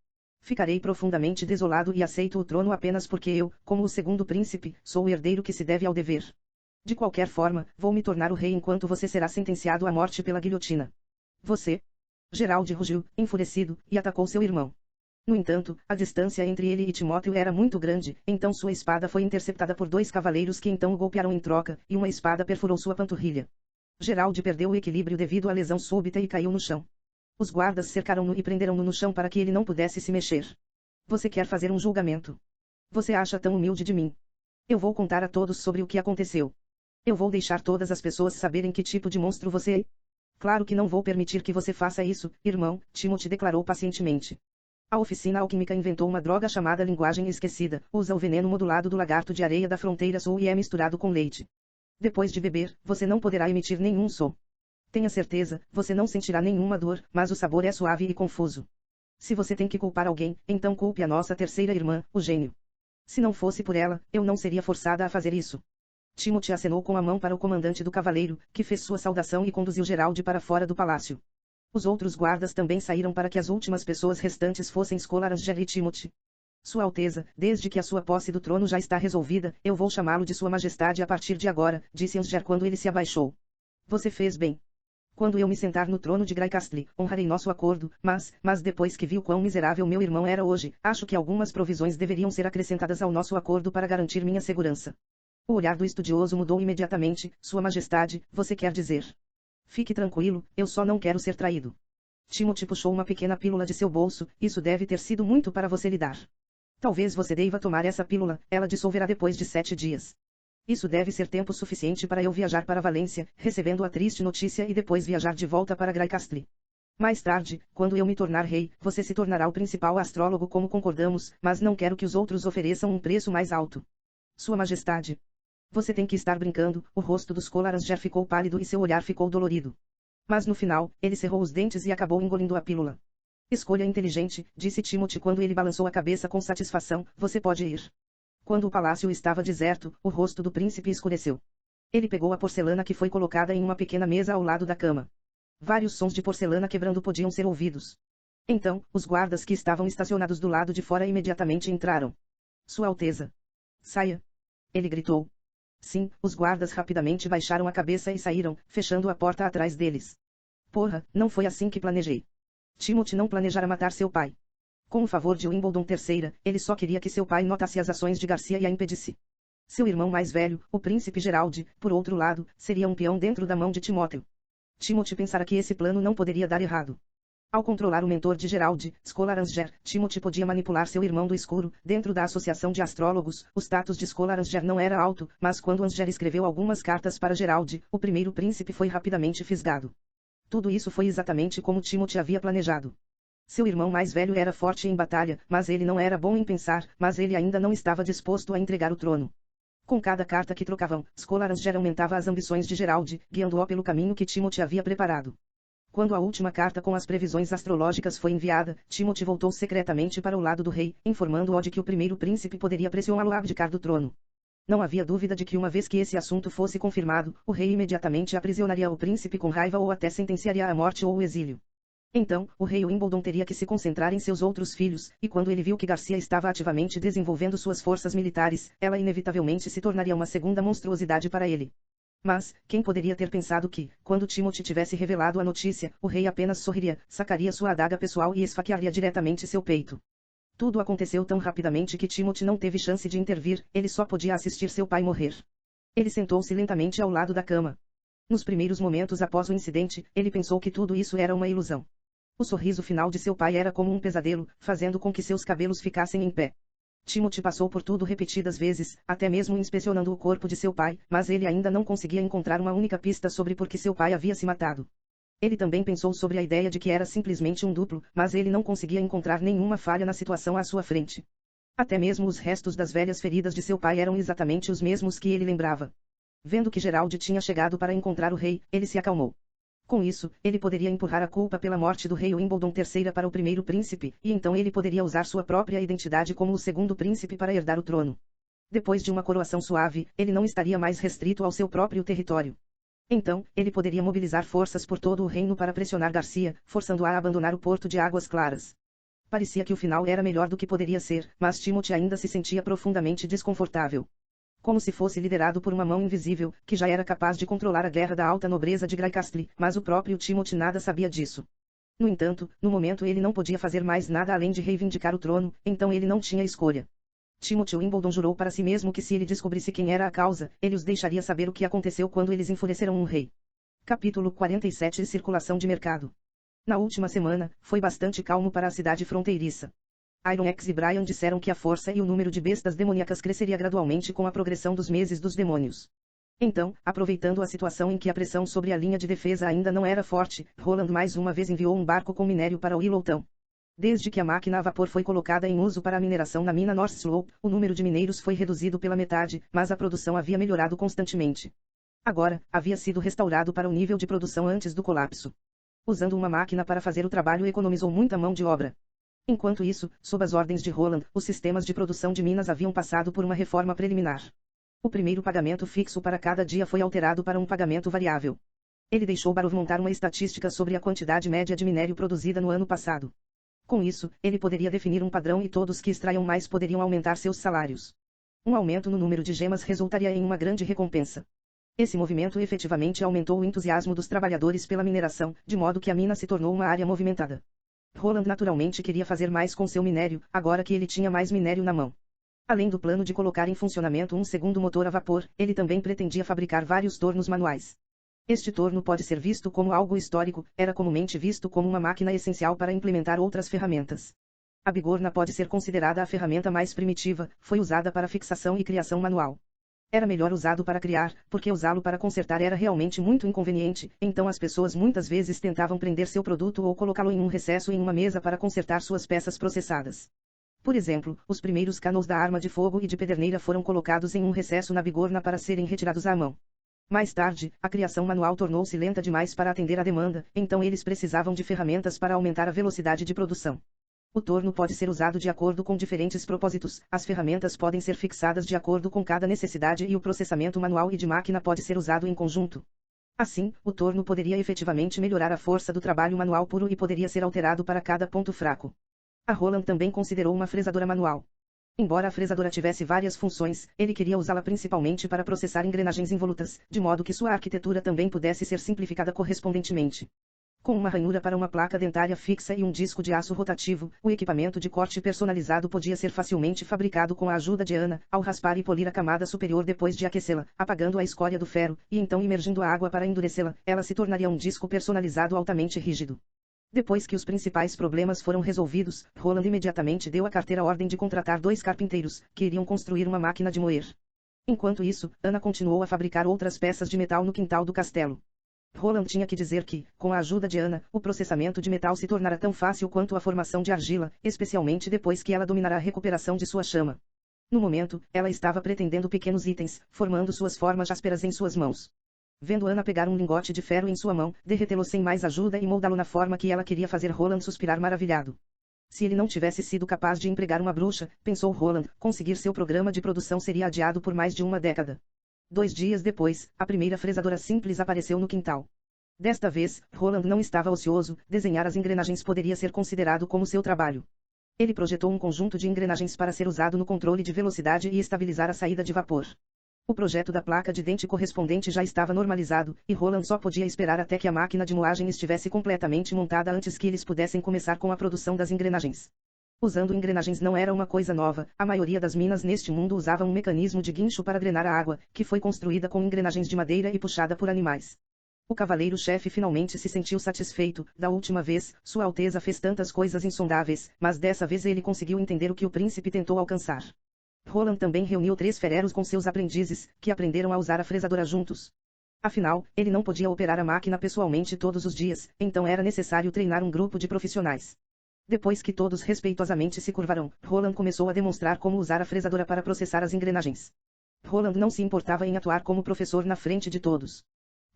[SPEAKER 1] Ficarei profundamente desolado e aceito o trono apenas porque eu, como o segundo príncipe, sou o herdeiro que se deve ao dever. De qualquer forma, vou me tornar o rei enquanto você será sentenciado à morte pela guilhotina. Você? Gerald rugiu, enfurecido, e atacou seu irmão. No entanto, a distância entre ele e Timóteo era muito grande, então sua espada foi interceptada por dois cavaleiros que então o golpearam em troca, e uma espada perfurou sua panturrilha. Gerald perdeu o equilíbrio devido à lesão súbita e caiu no chão. Os guardas cercaram-no e prenderam-no no chão para que ele não pudesse se mexer. Você quer fazer um julgamento? Você acha tão humilde de mim? Eu vou contar a todos sobre o que aconteceu. Eu vou deixar todas as pessoas saberem que tipo de monstro você é. Claro que não vou permitir que você faça isso, irmão, Timothy declarou pacientemente. A oficina alquímica inventou uma droga chamada linguagem esquecida, usa o veneno modulado do lagarto de areia da fronteira sul e é misturado com leite. Depois de beber, você não poderá emitir nenhum som. Tenha certeza, você não sentirá nenhuma dor, mas o sabor é suave e confuso. Se você tem que culpar alguém, então culpe a nossa terceira irmã, o gênio. Se não fosse por ela, eu não seria forçada a fazer isso. Timothy acenou com a mão para o comandante do cavaleiro, que fez sua saudação e conduziu Gerald para fora do palácio. Os outros guardas também saíram para que as últimas pessoas restantes fossem Scholarsger e Timothy. Sua Alteza, desde que a sua posse do trono já está resolvida, eu vou chamá-lo de Sua Majestade a partir de agora, disse Ansger quando ele se abaixou. Você fez bem. Quando eu me sentar no trono de Graicastle, honrarei nosso acordo, mas depois que vi o quão miserável meu irmão era hoje, acho que algumas provisões deveriam ser acrescentadas ao nosso acordo para garantir minha segurança. O olhar do estudioso mudou imediatamente. Sua Majestade, você quer dizer? Fique tranquilo, eu só não quero ser traído. Timothy puxou uma pequena pílula de seu bolso, isso deve ter sido muito para você lidar. Talvez você deva tomar essa pílula, ela dissolverá depois de 7 dias. Isso deve ser tempo suficiente para eu viajar para Valência, recebendo a triste notícia e depois viajar de volta para Graicastle. Mais tarde, quando eu me tornar rei, você se tornará o principal astrólogo como concordamos, mas não quero que os outros ofereçam um preço mais alto. Sua Majestade. Você tem que estar brincando, o rosto dos Scholarsger ficou pálido e seu olhar ficou dolorido. Mas no final, ele cerrou os dentes e acabou engolindo a pílula. Escolha inteligente, disse Timothy quando ele balançou a cabeça com satisfação, você pode ir. Quando o palácio estava deserto, o rosto do príncipe escureceu. Ele pegou a porcelana que foi colocada em uma pequena mesa ao lado da cama. Vários sons de porcelana quebrando podiam ser ouvidos. Então, os guardas que estavam estacionados do lado de fora imediatamente entraram. Sua Alteza. Saia. Ele gritou. Sim, os guardas rapidamente baixaram a cabeça e saíram, fechando a porta atrás deles. Porra, não foi assim que planejei. Timothy não planejara matar seu pai. Com o favor de Wimbledon III, ele só queria que seu pai notasse as ações de Garcia e a impedisse. Seu irmão mais velho, o príncipe Gerald, por outro lado, seria um peão dentro da mão de Timóteo. Timothy pensara que esse plano não poderia dar errado. Ao controlar o mentor de Gerald, Scholarsger, Timothy podia manipular seu irmão do escuro. Dentro da associação de astrólogos, o status de Scholarsger não era alto, mas quando Ansger escreveu algumas cartas para Gerald, o primeiro príncipe foi rapidamente fisgado. Tudo isso foi exatamente como Timothy havia planejado. Seu irmão mais velho era forte em batalha, mas ele não era bom em pensar, mas ele ainda não estava disposto a entregar o trono. Com cada carta que trocavam, Scholarsger aumentava as ambições de Gerald, guiando-o pelo caminho que Timothy havia preparado. Quando a última carta com as previsões astrológicas foi enviada, Timothy voltou secretamente para o lado do rei, informando-o de que o primeiro príncipe poderia pressioná-lo a abdicar do trono. Não havia dúvida de que uma vez que esse assunto fosse confirmado, o rei imediatamente aprisionaria o príncipe com raiva ou até sentenciaria à morte ou o exílio. Então, o rei Wimbledon teria que se concentrar em seus outros filhos, e quando ele viu que Garcia estava ativamente desenvolvendo suas forças militares, ela inevitavelmente se tornaria uma segunda monstruosidade para ele. Mas, quem poderia ter pensado que, quando Timothy tivesse revelado a notícia, o rei apenas sorriria, sacaria sua adaga pessoal e esfaquearia diretamente seu peito. Tudo aconteceu tão rapidamente que Timothy não teve chance de intervir, ele só podia assistir seu pai morrer. Ele sentou-se lentamente ao lado da cama. Nos primeiros momentos após o incidente, ele pensou que tudo isso era uma ilusão. O sorriso final de seu pai era como um pesadelo, fazendo com que seus cabelos ficassem em pé. Timothy passou por tudo repetidas vezes, até mesmo inspecionando o corpo de seu pai, mas ele ainda não conseguia encontrar uma única pista sobre por que seu pai havia se matado. Ele também pensou sobre a ideia de que era simplesmente um duplo, mas ele não conseguia encontrar nenhuma falha na situação à sua frente. Até mesmo os restos das velhas feridas de seu pai eram exatamente os mesmos que ele lembrava. Vendo que Gerald tinha chegado para encontrar o rei, ele se acalmou. Com isso, ele poderia empurrar a culpa pela morte do rei Wimbledon III para o primeiro príncipe, e então ele poderia usar sua própria identidade como o segundo príncipe para herdar o trono. Depois de uma coroação suave, ele não estaria mais restrito ao seu próprio território. Então, ele poderia mobilizar forças por todo o reino para pressionar Garcia, forçando-a a abandonar o Porto de Águas Claras. Parecia que o final era melhor do que poderia ser, mas Timothy ainda se sentia profundamente desconfortável. Como se fosse liderado por uma mão invisível, que já era capaz de controlar a guerra da alta nobreza de Glycastle, mas o próprio Timothy nada sabia disso. No entanto, no momento ele não podia fazer mais nada além de reivindicar o trono, então ele não tinha escolha. Timothy Wimbledon jurou para si mesmo que se ele descobrisse quem era a causa, ele os deixaria saber o que aconteceu quando eles enfureceram um rei. Capítulo 47 Circulação de mercado. Na última semana, foi bastante calmo para a cidade fronteiriça. Iron X e Brian disseram que a força e o número de bestas demoníacas cresceria gradualmente com a progressão dos meses dos demônios. Então, aproveitando a situação em que a pressão sobre a linha de defesa ainda não era forte, Roland mais uma vez enviou um barco com minério para Willowtown. Desde que a máquina a vapor foi colocada em uso para a mineração na mina North Slope, o número de mineiros foi reduzido pela metade, mas a produção havia melhorado constantemente. Agora, havia sido restaurado para o nível de produção antes do colapso. Usando uma máquina para fazer o trabalho economizou muita mão de obra. Enquanto isso, sob as ordens de Roland, os sistemas de produção de minas haviam passado por uma reforma preliminar. O primeiro pagamento fixo para cada dia foi alterado para um pagamento variável. Ele deixou Barov montar uma estatística sobre a quantidade média de minério produzida no ano passado. Com isso, ele poderia definir um padrão e todos que extraiam mais poderiam aumentar seus salários. Um aumento no número de gemas resultaria em uma grande recompensa. Esse movimento efetivamente aumentou o entusiasmo dos trabalhadores pela mineração, de modo que a mina se tornou uma área movimentada. Roland naturalmente queria fazer mais com seu minério, agora que ele tinha mais minério na mão. Além do plano de colocar em funcionamento um segundo motor a vapor, ele também pretendia fabricar vários tornos manuais. Este torno pode ser visto como algo histórico, era comumente visto como uma máquina essencial para implementar outras ferramentas. A bigorna pode ser considerada a ferramenta mais primitiva, foi usada para fixação e criação manual. Era melhor usado para criar, porque usá-lo para consertar era realmente muito inconveniente, então as pessoas muitas vezes tentavam prender seu produto ou colocá-lo em um recesso em uma mesa para consertar suas peças processadas. Por exemplo, os primeiros canos da arma de fogo e de pederneira foram colocados em um recesso na bigorna para serem retirados à mão. Mais tarde, a criação manual tornou-se lenta demais para atender à demanda, então eles precisavam de ferramentas para aumentar a velocidade de produção. O torno pode ser usado de acordo com diferentes propósitos, as ferramentas podem ser fixadas de acordo com cada necessidade e o processamento manual e de máquina pode ser usado em conjunto. Assim, o torno poderia efetivamente melhorar a força do trabalho manual puro e poderia ser alterado para cada ponto fraco. A Roland também considerou uma fresadora manual. Embora a fresadora tivesse várias funções, ele queria usá-la principalmente para processar engrenagens involutas, de modo que sua arquitetura também pudesse ser simplificada correspondentemente. Com uma ranhura para uma placa dentária fixa e um disco de aço rotativo, o equipamento de corte personalizado podia ser facilmente fabricado com a ajuda de Ana, ao raspar e polir a camada superior depois de aquecê-la, apagando a escória do ferro, e então imergindo a água para endurecê-la, ela se tornaria um disco personalizado altamente rígido. Depois que os principais problemas foram resolvidos, Roland imediatamente deu à carteira a ordem de contratar 2 carpinteiros, que iriam construir uma máquina de moer. Enquanto isso, Ana continuou a fabricar outras peças de metal no quintal do castelo. Roland tinha que dizer que, com a ajuda de Ana, o processamento de metal se tornara tão fácil quanto a formação de argila, especialmente depois que ela dominara a recuperação de sua chama. No momento, ela estava pretendendo pequenos itens, formando suas formas ásperas em suas mãos. Vendo Ana pegar um lingote de ferro em sua mão, derretê-lo sem mais ajuda e moldá-lo na forma que ela queria fazer Roland suspirar maravilhado. Se ele não tivesse sido capaz de empregar uma bruxa, pensou Roland, conseguir seu programa de produção seria adiado por mais de uma década. 2 dias depois, a primeira fresadora simples apareceu no quintal. Desta vez, Roland não estava ocioso, desenhar as engrenagens poderia ser considerado como seu trabalho. Ele projetou um conjunto de engrenagens para ser usado no controle de velocidade e estabilizar a saída de vapor. O projeto da placa de dente correspondente já estava normalizado, e Roland só podia esperar até que a máquina de moagem estivesse completamente montada antes que eles pudessem começar com a produção das engrenagens. Usando engrenagens não era uma coisa nova, a maioria das minas neste mundo usava um mecanismo de guincho para drenar a água, que foi construída com engrenagens de madeira e puxada por animais. O cavaleiro-chefe finalmente se sentiu satisfeito, da última vez, Sua Alteza fez tantas coisas insondáveis, mas dessa vez ele conseguiu entender o que o príncipe tentou alcançar. Roland também reuniu 3 fereros com seus aprendizes, que aprenderam a usar a fresadora juntos. Afinal, ele não podia operar a máquina pessoalmente todos os dias, então era necessário treinar um grupo de profissionais. Depois que todos respeitosamente se curvaram, Roland começou a demonstrar como usar a fresadora para processar as engrenagens. Roland não se importava em atuar como professor na frente de todos.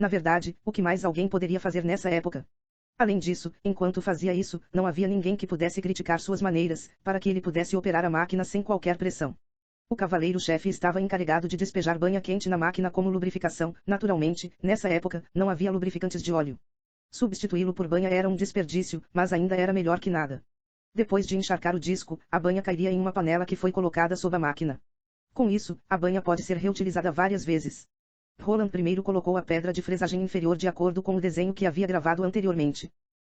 [SPEAKER 1] Na verdade, o que mais alguém poderia fazer nessa época? Além disso, enquanto fazia isso, não havia ninguém que pudesse criticar suas maneiras, para que ele pudesse operar a máquina sem qualquer pressão. O cavaleiro-chefe estava encarregado de despejar banha quente na máquina como lubrificação. Naturalmente, nessa época, não havia lubrificantes de óleo. Substituí-lo por banha era um desperdício, mas ainda era melhor que nada. Depois de encharcar o disco, a banha cairia em uma panela que foi colocada sob a máquina. Com isso, a banha pode ser reutilizada várias vezes. Roland primeiro colocou a pedra de fresagem inferior de acordo com o desenho que havia gravado anteriormente.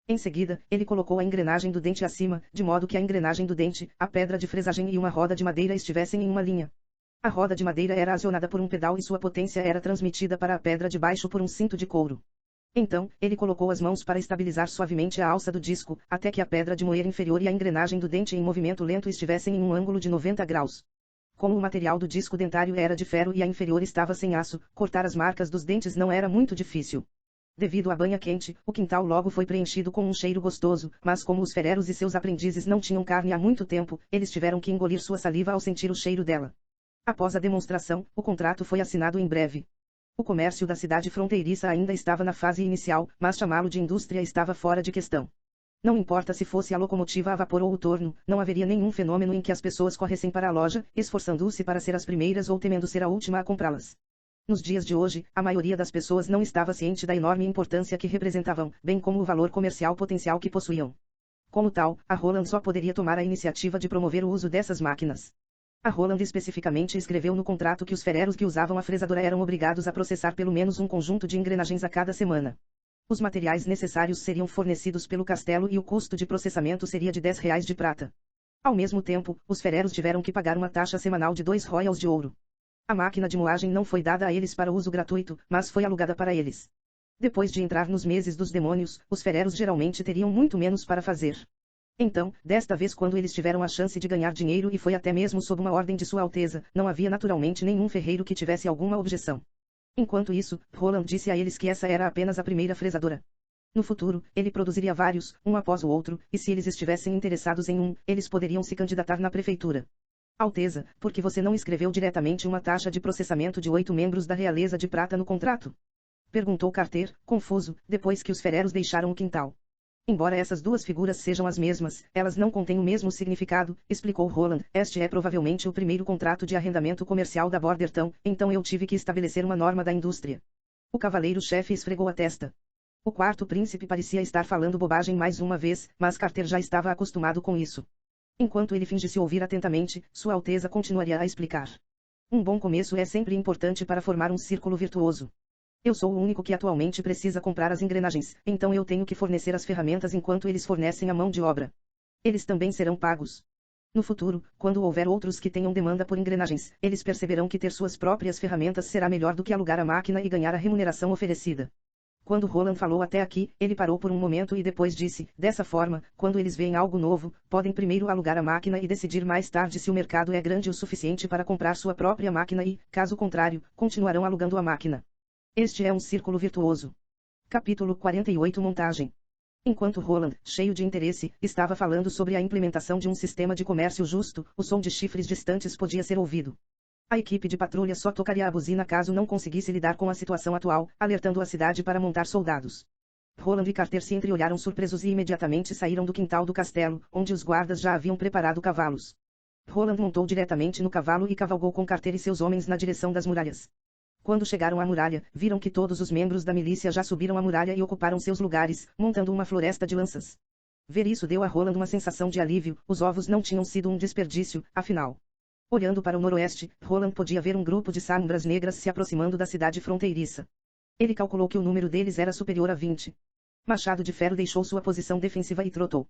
[SPEAKER 1] Em seguida, ele colocou a engrenagem do dente acima, de modo que a engrenagem do dente, a pedra de fresagem e uma roda de madeira estivessem em uma linha. A roda de madeira era acionada por um pedal e sua potência era transmitida para a pedra de baixo por um cinto de couro. Então, ele colocou as mãos para estabilizar suavemente a alça do disco, até que a pedra de moer inferior e a engrenagem do dente em movimento lento estivessem em um ângulo de 90 graus. Como o material do disco dentário era de ferro e a inferior estava sem aço, cortar as marcas dos dentes não era muito difícil. Devido à banha quente, o quintal logo foi preenchido com um cheiro gostoso, mas como os ferreiros e seus aprendizes não tinham carne há muito tempo, eles tiveram que engolir sua saliva ao sentir o cheiro dela. Após a demonstração, o contrato foi assinado em breve. O comércio da cidade fronteiriça ainda estava na fase inicial, mas chamá-lo de indústria estava fora de questão. Não importa se fosse a locomotiva a vapor ou o torno, não haveria nenhum fenômeno em que as pessoas corressem para a loja, esforçando-se para ser as primeiras ou temendo ser a última a comprá-las. Nos dias de hoje, a maioria das pessoas não estava ciente da enorme importância que representavam, bem como o valor comercial potencial que possuíam. Como tal, a Roland só poderia tomar a iniciativa de promover o uso dessas máquinas. A Roland especificamente escreveu no contrato que os ferreiros que usavam a fresadora eram obrigados a processar pelo menos um conjunto de engrenagens a cada semana. Os materiais necessários seriam fornecidos pelo castelo e o custo de processamento seria de R$ 10 de prata. Ao mesmo tempo, os ferreiros tiveram que pagar uma taxa semanal de 2 royals de ouro. A máquina de moagem não foi dada a eles para uso gratuito, mas foi alugada para eles. Depois de entrar nos meses dos demônios, os ferreiros geralmente teriam muito menos para fazer. Então, desta vez quando eles tiveram a chance de ganhar dinheiro e foi até mesmo sob uma ordem de Sua Alteza, não havia naturalmente nenhum ferreiro que tivesse alguma objeção. Enquanto isso, Roland disse a eles que essa era apenas a primeira fresadora. No futuro, ele produziria vários, um após o outro, e se eles estivessem interessados em um, eles poderiam se candidatar na prefeitura. Alteza, por que você não escreveu diretamente uma taxa de processamento de 8 membros da realeza de prata no contrato? Perguntou Carter, confuso, depois que os ferreiros deixaram o quintal. Embora essas duas figuras sejam as mesmas, elas não contêm o mesmo significado, explicou Roland. Este é provavelmente o primeiro contrato de arrendamento comercial da Bordertown, então eu tive que estabelecer uma norma da indústria. O cavaleiro-chefe esfregou a testa. O quarto príncipe parecia estar falando bobagem mais uma vez, mas Carter já estava acostumado com isso. Enquanto ele fingisse ouvir atentamente, Sua Alteza continuaria a explicar. Um bom começo é sempre importante para formar um círculo virtuoso. Eu sou o único que atualmente precisa comprar as engrenagens, então eu tenho que fornecer as ferramentas enquanto eles fornecem a mão de obra. Eles também serão pagos. No futuro, quando houver outros que tenham demanda por engrenagens, eles perceberão que ter suas próprias ferramentas será melhor do que alugar a máquina e ganhar a remuneração oferecida. Quando Roland falou até aqui, ele parou por um momento e depois disse, dessa forma, quando eles veem algo novo, podem primeiro alugar a máquina e decidir mais tarde se o mercado é grande o suficiente para comprar sua própria máquina e, caso contrário, continuarão alugando a máquina. Este é um círculo virtuoso. Capítulo 48 Montagem. Enquanto Roland, cheio de interesse, estava falando sobre a implementação de um sistema de comércio justo, o som de chifres distantes podia ser ouvido. A equipe de patrulha só tocaria a buzina caso não conseguisse lidar com a situação atual, alertando a cidade para montar soldados. Roland e Carter se entreolharam surpresos e imediatamente saíram do quintal do castelo, onde os guardas já haviam preparado cavalos. Roland montou diretamente no cavalo e cavalgou com Carter e seus homens na direção das muralhas. Quando chegaram à muralha, viram que todos os membros da milícia já subiram a muralha e ocuparam seus lugares, montando uma floresta de lanças. Ver isso deu a Roland uma sensação de alívio, os ovos não tinham sido um desperdício, afinal. Olhando para o noroeste, Roland podia ver um grupo de sombras negras se aproximando da cidade fronteiriça. Ele calculou que o número deles era superior a 20. Machado de Ferro deixou sua posição defensiva e trotou.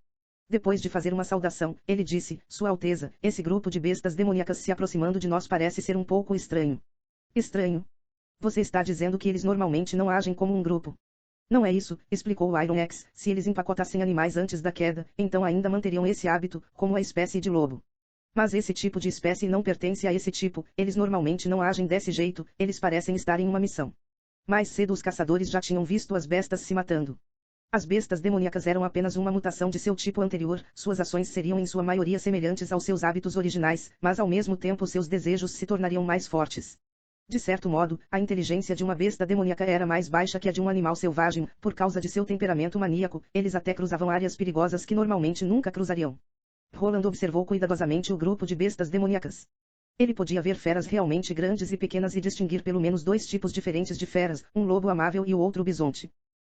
[SPEAKER 1] Depois de fazer uma saudação, ele disse, Sua Alteza, esse grupo de bestas demoníacas se aproximando de nós parece ser um pouco estranho. Estranho? Você está dizendo que eles normalmente não agem como um grupo. Não é isso, explicou o Iron X, se eles empacotassem animais antes da queda, então ainda manteriam esse hábito, como a espécie de lobo. Mas esse tipo de espécie não pertence a esse tipo, eles normalmente não agem desse jeito, eles parecem estar em uma missão. Mais cedo os caçadores já tinham visto as bestas se matando. As bestas demoníacas eram apenas uma mutação de seu tipo anterior, suas ações seriam em sua maioria semelhantes aos seus hábitos originais, mas ao mesmo tempo seus desejos se tornariam mais fortes. De certo modo, a inteligência de uma besta demoníaca era mais baixa que a de um animal selvagem, por causa de seu temperamento maníaco, eles até cruzavam áreas perigosas que normalmente nunca cruzariam. Roland observou cuidadosamente o grupo de bestas demoníacas. Ele podia ver feras realmente grandes e pequenas e distinguir pelo menos dois tipos diferentes de feras, um lobo amável e o outro bisonte.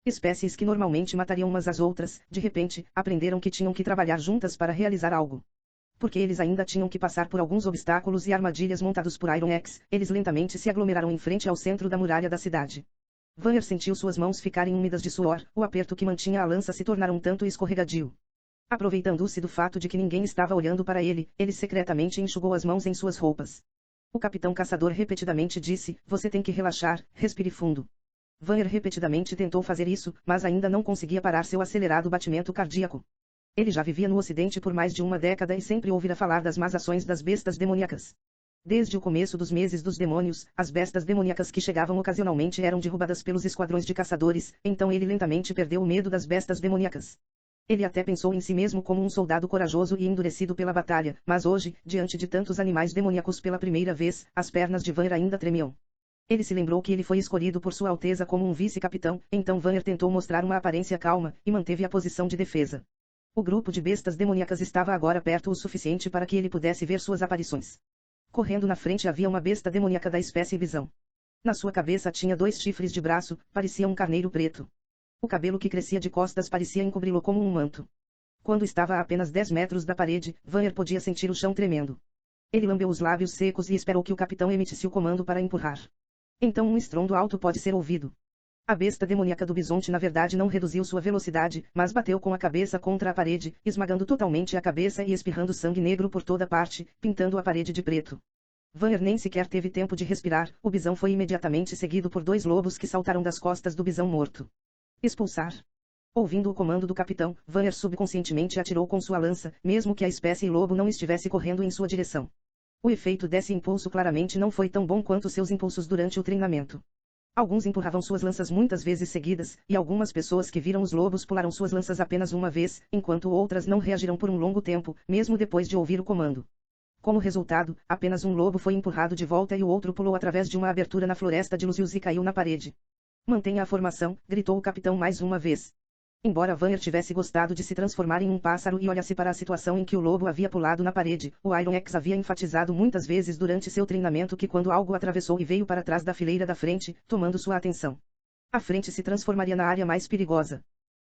[SPEAKER 1] Espécies que normalmente matariam umas às outras, de repente, aprenderam que tinham que trabalhar juntas para realizar algo. Porque eles ainda tinham que passar por alguns obstáculos e armadilhas montados por Iron X, eles lentamente se aglomeraram em frente ao centro da muralha da cidade. Vanner sentiu suas mãos ficarem úmidas de suor, o aperto que mantinha a lança se tornara um tanto escorregadio. Aproveitando-se do fato de que ninguém estava olhando para ele, ele secretamente enxugou as mãos em suas roupas. O capitão caçador repetidamente disse, você tem que relaxar, respire fundo. Vanner repetidamente tentou fazer isso, mas ainda não conseguia parar seu acelerado batimento cardíaco. Ele já vivia no Ocidente por mais de uma década e sempre ouvira falar das más ações das bestas demoníacas. Desde o começo dos meses dos demônios, as bestas demoníacas que chegavam ocasionalmente eram derrubadas pelos esquadrões de caçadores, então ele lentamente perdeu o medo das bestas demoníacas. Ele até pensou em si mesmo como um soldado corajoso e endurecido pela batalha, mas hoje, diante de tantos animais demoníacos pela primeira vez, as pernas de Vanner ainda tremiam. Ele se lembrou que ele foi escolhido por Sua Alteza como um vice-capitão, então Vanner tentou mostrar uma aparência calma, e manteve a posição de defesa. O grupo de bestas demoníacas estava agora perto o suficiente para que ele pudesse ver suas aparições. Correndo na frente havia uma besta demoníaca da espécie Visão. Na sua cabeça tinha 2 chifres de braço, parecia um carneiro preto. O cabelo que crescia de costas parecia encobri-lo como um manto. Quando estava a apenas 10 metros da parede, Vanner podia sentir o chão tremendo. Ele lambeu os lábios secos e esperou que o capitão emitisse o comando para empurrar. Então um estrondo alto pode ser ouvido. A besta demoníaca do bisonte na verdade não reduziu sua velocidade, mas bateu com a cabeça contra a parede, esmagando totalmente a cabeça e espirrando sangue negro por toda parte, pintando a parede de preto. Vanner nem sequer teve tempo de respirar, o bisão foi imediatamente seguido por 2 lobos que saltaram das costas do bisão morto. Expulsar. Ouvindo o comando do capitão, Vanner subconscientemente atirou com sua lança, mesmo que a espécie lobo não estivesse correndo em sua direção. O efeito desse impulso claramente não foi tão bom quanto seus impulsos durante o treinamento. Alguns empurravam suas lanças muitas vezes seguidas, e algumas pessoas que viram os lobos pularam suas lanças apenas uma vez, enquanto outras não reagiram por um longo tempo, mesmo depois de ouvir o comando. Como resultado, apenas um lobo foi empurrado de volta e o outro pulou através de uma abertura na floresta de Lucius e caiu na parede. Mantenha a formação, gritou o capitão mais uma vez. Embora Vanner tivesse gostado de se transformar em um pássaro e olhasse para a situação em que o lobo havia pulado na parede, o Iron X havia enfatizado muitas vezes durante seu treinamento que quando algo atravessou e veio para trás da fileira da frente, tomando sua atenção, a frente se transformaria na área mais perigosa.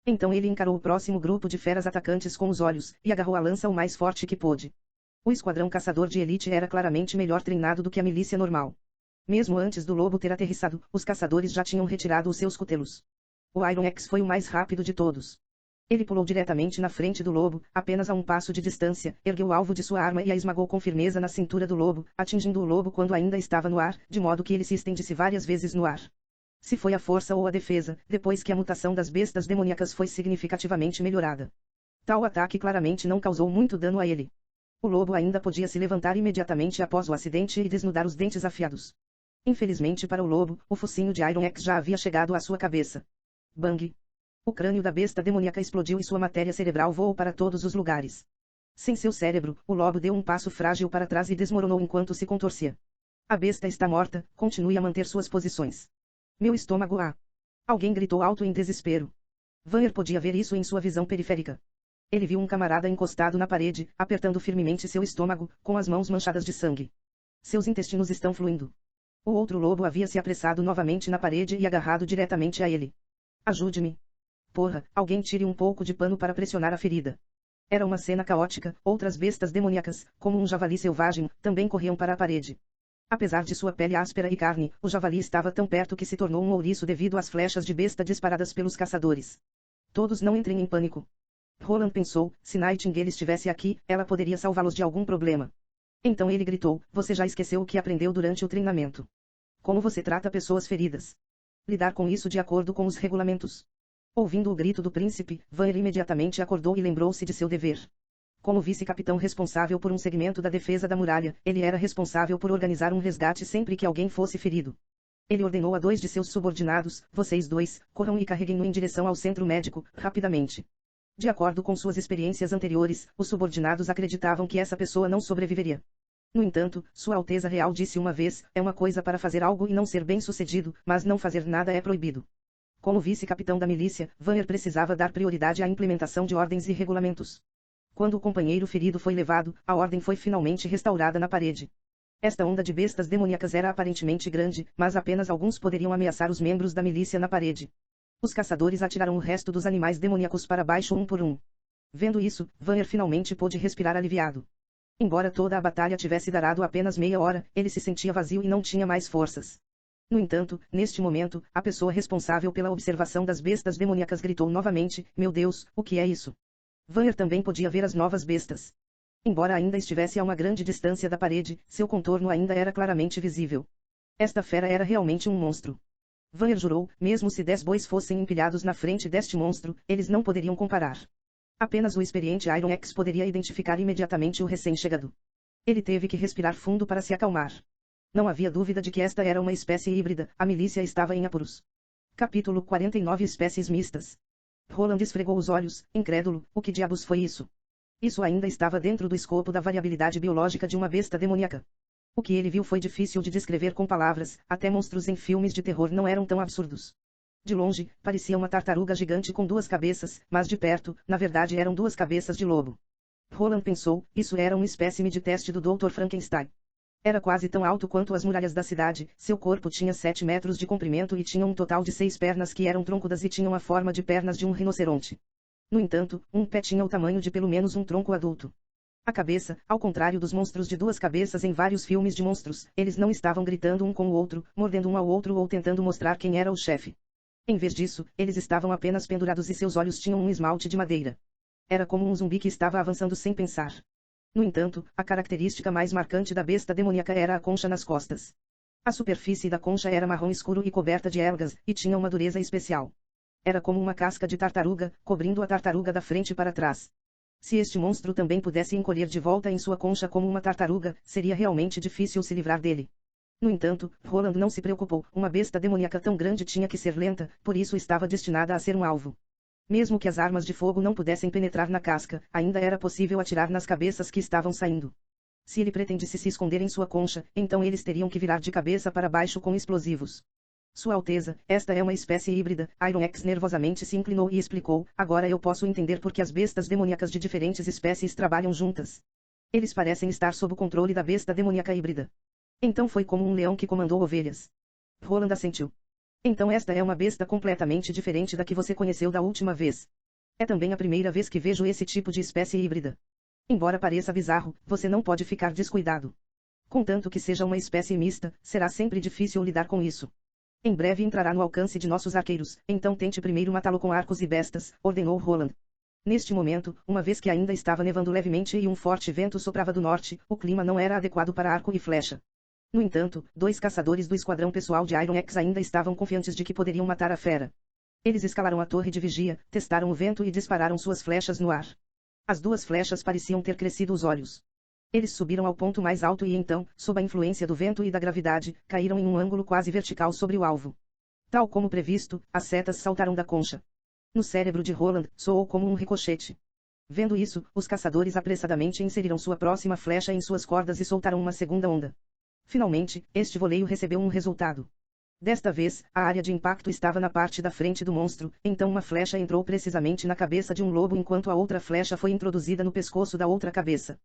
[SPEAKER 1] Então ele encarou o próximo grupo de feras atacantes com os olhos, e agarrou a lança o mais forte que pôde. O esquadrão caçador de elite era claramente melhor treinado do que a milícia normal. Mesmo antes do lobo ter aterrissado, os caçadores já tinham retirado os seus cutelos. O Iron X foi o mais rápido de todos. Ele pulou diretamente na frente do lobo, apenas a um passo de distância, ergueu o alvo de sua arma e a esmagou com firmeza na cintura do lobo, atingindo o lobo quando ainda estava no ar, de modo que ele se estendisse várias vezes no ar. Se foi a força ou a defesa, depois que a mutação das bestas demoníacas foi significativamente melhorada. Tal ataque claramente não causou muito dano a ele. O lobo ainda podia se levantar imediatamente após o acidente e desnudar os dentes afiados. Infelizmente para o lobo, o focinho de Iron X já havia chegado à sua cabeça. Bang! O crânio da besta demoníaca explodiu e sua matéria cerebral voou para todos os lugares. Sem seu cérebro, o lobo deu um passo frágil para trás e desmoronou enquanto se contorcia. A besta está morta, continue a manter suas posições. Meu estômago ah! Alguém gritou alto em desespero. Vanner podia ver isso em sua visão periférica. Ele viu um camarada encostado na parede, apertando firmemente seu estômago, com as mãos manchadas de sangue. Seus intestinos estão fluindo. O outro lobo havia se apressado novamente na parede e agarrado diretamente a ele. Ajude-me. Porra, alguém tire um pouco de pano para pressionar a ferida. Era uma cena caótica, outras bestas demoníacas, como um javali selvagem, também corriam para a parede. Apesar de sua pele áspera e carne, o javali estava tão perto que se tornou um ouriço devido às flechas de besta disparadas pelos caçadores. Todos não entrem em pânico. Roland pensou, se Nightingale estivesse aqui, ela poderia salvá-los de algum problema. Então ele gritou, você já esqueceu o que aprendeu durante o treinamento. Como você trata pessoas feridas? Lidar com isso de acordo com os regulamentos. Ouvindo o grito do príncipe, Vanner imediatamente acordou e lembrou-se de seu dever. Como vice-capitão responsável por um segmento da defesa da muralha, ele era responsável por organizar um resgate sempre que alguém fosse ferido. Ele ordenou a 2 de seus subordinados, vocês 2, corram e carreguem-no em direção ao centro médico, rapidamente. De acordo com suas experiências anteriores, os subordinados acreditavam que essa pessoa não sobreviveria. No entanto, Sua Alteza Real disse uma vez, é uma coisa para fazer algo e não ser bem-sucedido, mas não fazer nada é proibido. Como vice-capitão da milícia, Vanner precisava dar prioridade à implementação de ordens e regulamentos. Quando o companheiro ferido foi levado, a ordem foi finalmente restaurada na parede. Esta onda de bestas demoníacas era aparentemente grande, mas apenas alguns poderiam ameaçar os membros da milícia na parede. Os caçadores atiraram o resto dos animais demoníacos para baixo um por um. Vendo isso, Vanner finalmente pôde respirar aliviado. Embora toda a batalha tivesse durado apenas meia hora, ele se sentia vazio e não tinha mais forças. No entanto, neste momento, a pessoa responsável pela observação das bestas demoníacas gritou novamente, meu Deus, o que é isso? Vanner também podia ver as novas bestas. Embora ainda estivesse a uma grande distância da parede, seu contorno ainda era claramente visível. Esta fera era realmente um monstro. Vanner jurou, mesmo se 10 bois fossem empilhados na frente deste monstro, eles não poderiam comparar. Apenas o experiente Iron X poderia identificar imediatamente o recém-chegado. Ele teve que respirar fundo para se acalmar. Não havia dúvida de que esta era uma espécie híbrida, a milícia estava em apuros. Capítulo 49 Espécies mistas. Roland esfregou os olhos, incrédulo, o que diabos foi isso? Isso ainda estava dentro do escopo da variabilidade biológica de uma besta demoníaca. O que ele viu foi difícil de descrever com palavras, até monstros em filmes de terror não eram tão absurdos. De longe, parecia uma tartaruga gigante com 2 cabeças, mas de perto, na verdade eram 2 cabeças de lobo. Roland pensou, isso era um espécime de teste do Dr. Frankenstein. Era quase tão alto quanto as muralhas da cidade, seu corpo tinha 7 metros de comprimento e tinha um total de 6 pernas que eram troncudas e tinham a forma de pernas de um rinoceronte. No entanto, um pé tinha o tamanho de pelo menos um tronco adulto. A cabeça, ao contrário dos monstros de 2 cabeças em vários filmes de monstros, eles não estavam gritando um com o outro, mordendo um ao outro ou tentando mostrar quem era o chefe. Em vez disso, eles estavam apenas pendurados e seus olhos tinham um esmalte de madeira. Era como um zumbi que estava avançando sem pensar. No entanto, a característica mais marcante da besta demoníaca era a concha nas costas. A superfície da concha era marrom escuro e coberta de algas, e tinha uma dureza especial. Era como uma casca de tartaruga, cobrindo a tartaruga da frente para trás. Se este monstro também pudesse encolher de volta em sua concha como uma tartaruga, seria realmente difícil se livrar dele. No entanto, Roland não se preocupou, uma besta demoníaca tão grande tinha que ser lenta, por isso estava destinada a ser um alvo. Mesmo que as armas de fogo não pudessem penetrar na casca, ainda era possível atirar nas cabeças que estavam saindo. Se ele pretendesse se esconder em sua concha, então eles teriam que virar de cabeça para baixo com explosivos. Sua Alteza, esta é uma espécie híbrida. Iron X nervosamente se inclinou e explicou, agora eu posso entender por que as bestas demoníacas de diferentes espécies trabalham juntas. Eles parecem estar sob o controle da besta demoníaca híbrida. Então foi como um leão que comandou ovelhas. Roland assentiu. Então esta é uma besta completamente diferente da que você conheceu da última vez. É também a primeira vez que vejo esse tipo de espécie híbrida. Embora pareça bizarro, você não pode ficar descuidado. Contanto que seja uma espécie mista, será sempre difícil lidar com isso. Em breve entrará no alcance de nossos arqueiros, então tente primeiro matá-lo com arcos e bestas, ordenou Roland. Neste momento, uma vez que ainda estava nevando levemente e um forte vento soprava do norte, o clima não era adequado para arco e flecha. No entanto, 2 caçadores do esquadrão pessoal de Iron X ainda estavam confiantes de que poderiam matar a fera. Eles escalaram a torre de vigia, testaram o vento e dispararam suas flechas no ar. As 2 flechas pareciam ter crescido os olhos. Eles subiram ao ponto mais alto e então, sob a influência do vento e da gravidade, caíram em um ângulo quase vertical sobre o alvo. Tal como previsto, as setas saltaram da concha. No cérebro de Roland, soou como um ricochete. Vendo isso, os caçadores apressadamente inseriram sua próxima flecha em suas cordas e soltaram uma segunda onda. Finalmente, este voleio recebeu um resultado. Desta vez, a área de impacto estava na parte da frente do monstro, então uma flecha entrou precisamente na cabeça de um lobo enquanto a outra flecha foi introduzida no pescoço da outra cabeça.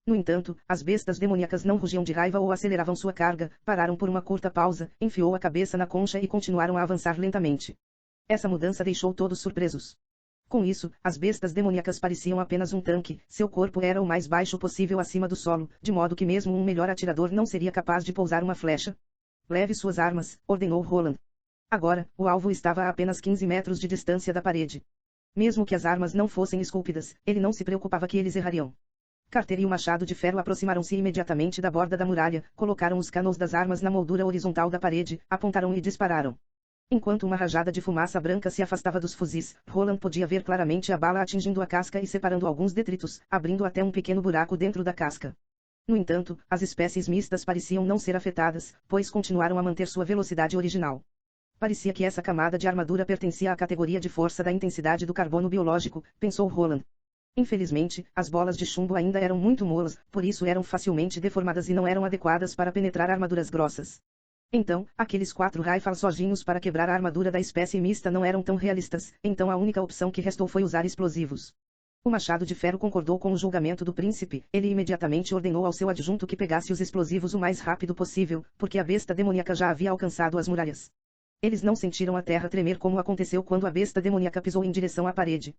[SPEAKER 1] No entanto, as bestas demoníacas não rugiam de raiva ou aceleravam sua carga, pararam por uma curta pausa, enfiou a cabeça na concha e continuaram a avançar lentamente. Essa mudança deixou todos surpresos. Com isso, as bestas demoníacas pareciam apenas um tanque, seu corpo era o mais baixo possível acima do solo, de modo que mesmo um melhor atirador não seria capaz de pousar uma flecha. Leve suas armas, ordenou Roland. Agora, o alvo estava a apenas 15 metros de distância da parede. Mesmo que as armas não fossem esculpidas, ele não se preocupava que eles errariam. Carter e o machado de ferro aproximaram-se imediatamente da borda da muralha, colocaram os canos das armas na moldura horizontal da parede, apontaram e dispararam. Enquanto uma rajada de fumaça branca se afastava dos fuzis, Roland podia ver claramente a bala atingindo a casca e separando alguns detritos, abrindo até um pequeno buraco dentro da casca. No entanto, as espécies mistas pareciam não ser afetadas, pois continuaram a manter sua velocidade original. Parecia que essa camada de armadura pertencia à categoria de força da intensidade do carbono biológico, pensou Roland. Infelizmente, as bolas de chumbo ainda eram muito molas, por isso eram facilmente deformadas e não eram adequadas para penetrar armaduras grossas. Então, aqueles 4 rifles sozinhos para quebrar a armadura da espécie mista não eram tão realistas, então a única opção que restou foi usar explosivos. O Machado de Ferro concordou com o julgamento do príncipe, ele imediatamente ordenou ao seu adjunto que pegasse os explosivos o mais rápido possível, porque a besta demoníaca já havia alcançado as muralhas. Eles não sentiram a terra tremer como aconteceu quando a besta demoníaca pisou em direção à parede.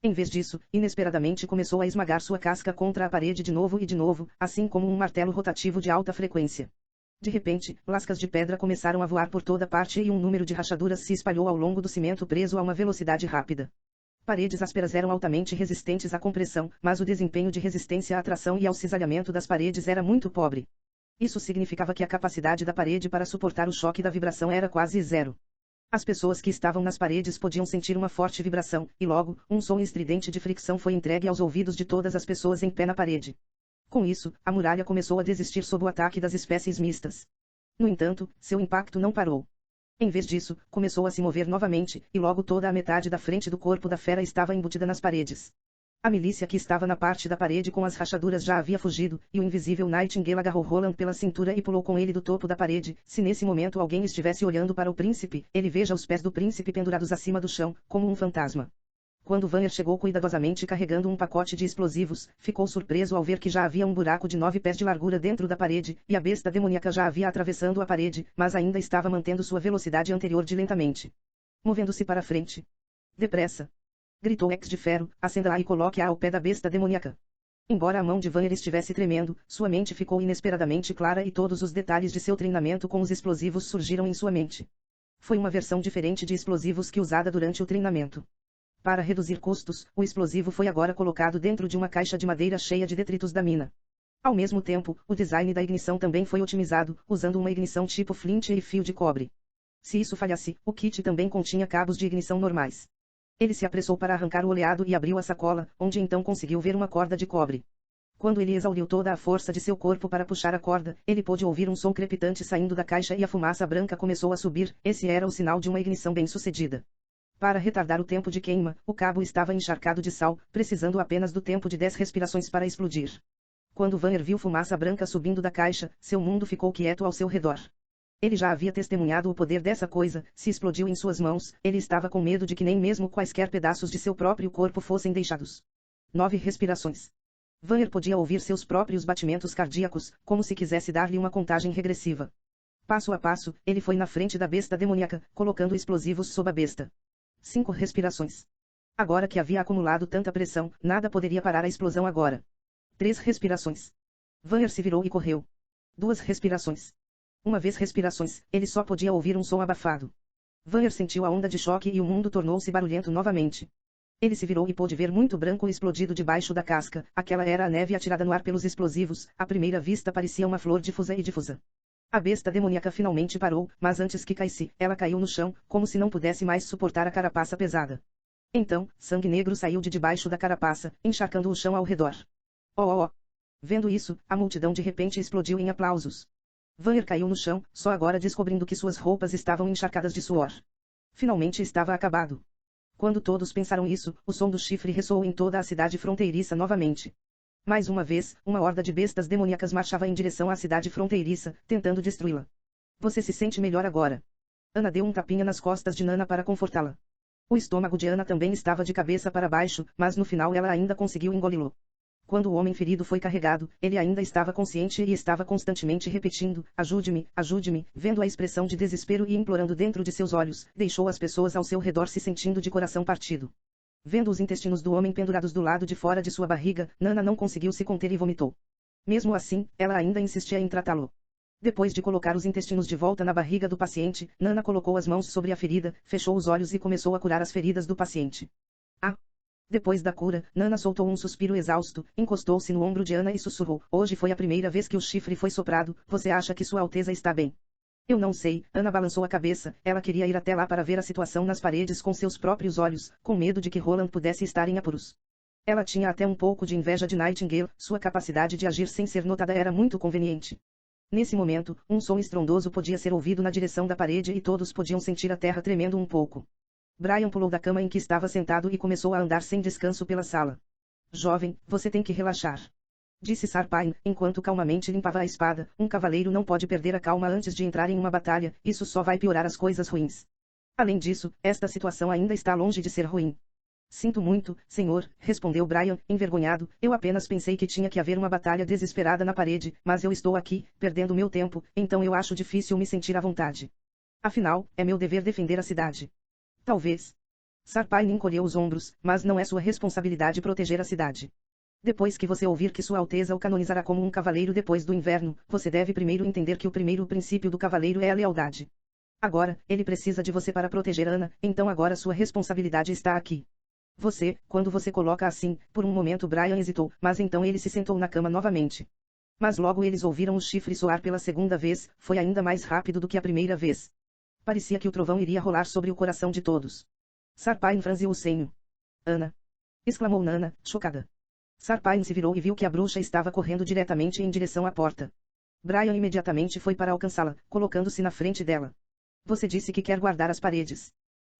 [SPEAKER 1] Em vez disso, inesperadamente começou a esmagar sua casca contra a parede de novo, assim como um martelo rotativo de alta frequência. De repente, lascas de pedra começaram a voar por toda parte e um número de rachaduras se espalhou ao longo do cimento preso a uma velocidade rápida. Paredes ásperas eram altamente resistentes à compressão, mas o desempenho de resistência à tração e ao cisalhamento das paredes era muito pobre. Isso significava que a capacidade da parede para suportar o choque da vibração era quase zero. As pessoas que estavam nas paredes podiam sentir uma forte vibração, e logo, um som estridente de fricção foi entregue aos ouvidos de todas as pessoas em pé na parede. Com isso, a muralha começou a desistir sob o ataque das espécies mistas. No entanto, seu impacto não parou. Em vez disso, começou a se mover novamente, e logo toda a metade da frente do corpo da fera estava embutida nas paredes. A milícia que estava na parte da parede com as rachaduras já havia fugido, e o invisível Nightingale agarrou Roland pela cintura e pulou com ele do topo da parede. Se nesse momento alguém estivesse olhando para o príncipe, ele veja os pés do príncipe pendurados acima do chão, como um fantasma. Quando Vanner chegou cuidadosamente carregando um pacote de explosivos, ficou surpreso ao ver que já havia um buraco de 9 pés de largura dentro da parede, e a besta demoníaca já havia atravessando a parede, mas ainda estava mantendo sua velocidade anterior de lentamente. Movendo-se para frente. Depressa! Gritou Ex de Ferro, acenda-a e coloque-a ao pé da besta demoníaca. Embora a mão de Vanner estivesse tremendo, sua mente ficou inesperadamente clara e todos os detalhes de seu treinamento com os explosivos surgiram em sua mente. Foi uma versão diferente de explosivos que usada durante o treinamento. Para reduzir custos, o explosivo foi agora colocado dentro de uma caixa de madeira cheia de detritos da mina. Ao mesmo tempo, o design da ignição também foi otimizado, usando uma ignição tipo flint e fio de cobre. Se isso falhasse, o kit também continha cabos de ignição normais. Ele se apressou para arrancar o oleado e abriu a sacola, onde então conseguiu ver uma corda de cobre. Quando ele exauriu toda a força de seu corpo para puxar a corda, ele pôde ouvir um som crepitante saindo da caixa e a fumaça branca começou a subir. Esse era o sinal de uma ignição bem-sucedida. Para retardar o tempo de queima, o cabo estava encharcado de sal, precisando apenas do tempo de 10 respirações para explodir. Quando Vanner viu fumaça branca subindo da caixa, seu mundo ficou quieto ao seu redor. Ele já havia testemunhado o poder dessa coisa, se explodiu em suas mãos, ele estava com medo de que nem mesmo quaisquer pedaços de seu próprio corpo fossem deixados. 9 respirações. Vanner podia ouvir seus próprios batimentos cardíacos, como se quisesse dar-lhe uma contagem regressiva. Passo a passo, ele foi na frente da besta demoníaca, colocando explosivos sob a besta. 5 respirações. Agora que havia acumulado tanta pressão, nada poderia parar a explosão agora. 3 respirações. Vanner se virou e correu. 2 respirações. Uma vez respirações, ele só podia ouvir um som abafado. Vanner sentiu a onda de choque e o mundo tornou-se barulhento novamente. Ele se virou e pôde ver muito branco explodido debaixo da casca. Aquela era a neve atirada no ar pelos explosivos. À primeira vista parecia uma flor difusa e difusa. A besta demoníaca finalmente parou, mas antes que caísse, ela caiu no chão, como se não pudesse mais suportar a carapaça pesada. Então, sangue negro saiu de debaixo da carapaça, encharcando o chão ao redor. Oh oh oh! Vendo isso, a multidão de repente explodiu em aplausos. Vanner caiu no chão, só agora descobrindo que suas roupas estavam encharcadas de suor. Finalmente estava acabado. Quando todos pensaram isso, o som do chifre ressoou em toda a cidade fronteiriça novamente. Mais uma vez, uma horda de bestas demoníacas marchava em direção à cidade fronteiriça, tentando destruí-la. Você se sente melhor agora? Ana deu um tapinha nas costas de Nana para confortá-la. O estômago de Ana também estava de cabeça para baixo, mas no final ela ainda conseguiu engoli-lo. Quando o homem ferido foi carregado, ele ainda estava consciente e estava constantemente repetindo, ajude-me, ajude-me, vendo a expressão de desespero e implorando dentro de seus olhos, deixou as pessoas ao seu redor se sentindo de coração partido. Vendo os intestinos do homem pendurados do lado de fora de sua barriga, Nana não conseguiu se conter e vomitou. Mesmo assim, ela ainda insistia em tratá-lo. Depois de colocar os intestinos de volta na barriga do paciente, Nana colocou as mãos sobre a ferida, fechou os olhos e começou a curar as feridas do paciente. Depois da cura, Nana soltou um suspiro exausto, encostou-se no ombro de Ana e sussurrou, hoje foi a primeira vez que o chifre foi soprado, você acha que Sua Alteza está bem? Eu não sei, Ana balançou a cabeça, ela queria ir até lá para ver a situação nas paredes com seus próprios olhos, com medo de que Roland pudesse estar em apuros. Ela tinha até um pouco de inveja de Nightingale, sua capacidade de agir sem ser notada era muito conveniente. Nesse momento, um som estrondoso podia ser ouvido na direção da parede e todos podiam sentir a terra tremendo um pouco. Brian pulou da cama em que estava sentado e começou a andar sem descanso pela sala. Jovem, você tem que relaxar. Disse Sarpine, enquanto calmamente limpava a espada. Um cavaleiro não pode perder a calma antes de entrar em uma batalha, isso só vai piorar as coisas ruins. Além disso, esta situação ainda está longe de ser ruim. Sinto muito, senhor, respondeu Brian, envergonhado, eu apenas pensei que tinha que haver uma batalha desesperada na parede, mas eu estou aqui, perdendo meu tempo, então eu acho difícil me sentir à vontade. Afinal, é meu dever defender a cidade. Talvez. Sarpine encolheu os ombros, mas não é sua responsabilidade proteger a cidade. Depois que você ouvir que Sua Alteza o canonizará como um cavaleiro depois do inverno, você deve primeiro entender que o primeiro princípio do cavaleiro é a lealdade. Agora, ele precisa de você para proteger Ana, então agora sua responsabilidade está aqui. Você, quando você coloca assim, por um momento Brian hesitou, mas então ele se sentou na cama novamente. Mas logo eles ouviram o chifre soar pela segunda vez, foi ainda mais rápido do que a primeira vez. Parecia que o trovão iria rolar sobre o coração de todos. Sarpine franziu o senho. Ana! Exclamou Nana, chocada. Sarpine se virou e viu que a bruxa estava correndo diretamente em direção à porta. Brian imediatamente foi para alcançá-la, colocando-se na frente dela. Você disse que quer guardar as paredes.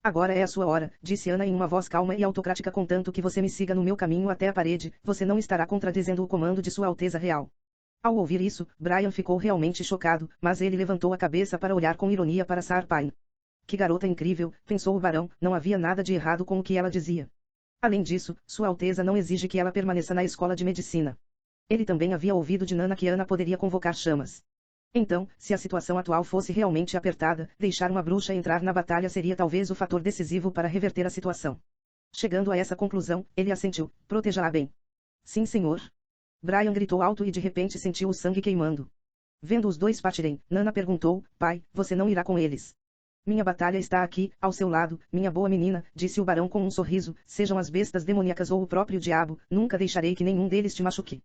[SPEAKER 1] Agora é a sua hora, disse Ana em uma voz calma e autocrática, contanto que você me siga no meu caminho até a parede, você não estará contradizendo o comando de Sua Alteza Real. Ao ouvir isso, Brian ficou realmente chocado, mas ele levantou a cabeça para olhar com ironia para Sarpine. Que garota incrível, pensou o barão, não havia nada de errado com o que ela dizia. Além disso, Sua Alteza não exige que ela permaneça na escola de medicina. Ele também havia ouvido de Nana que Ana poderia convocar chamas. Então, se a situação atual fosse realmente apertada, deixar uma bruxa entrar na batalha seria talvez o fator decisivo para reverter a situação. Chegando a essa conclusão, ele assentiu, proteja-a bem. Sim, senhor. Brian gritou alto e de repente sentiu o sangue queimando. Vendo os dois partirem, Nana perguntou, pai, você não irá com eles? Minha batalha está aqui, ao seu lado, minha boa menina, disse o barão com um sorriso, sejam as bestas demoníacas ou o próprio diabo, nunca deixarei que nenhum deles te machuque.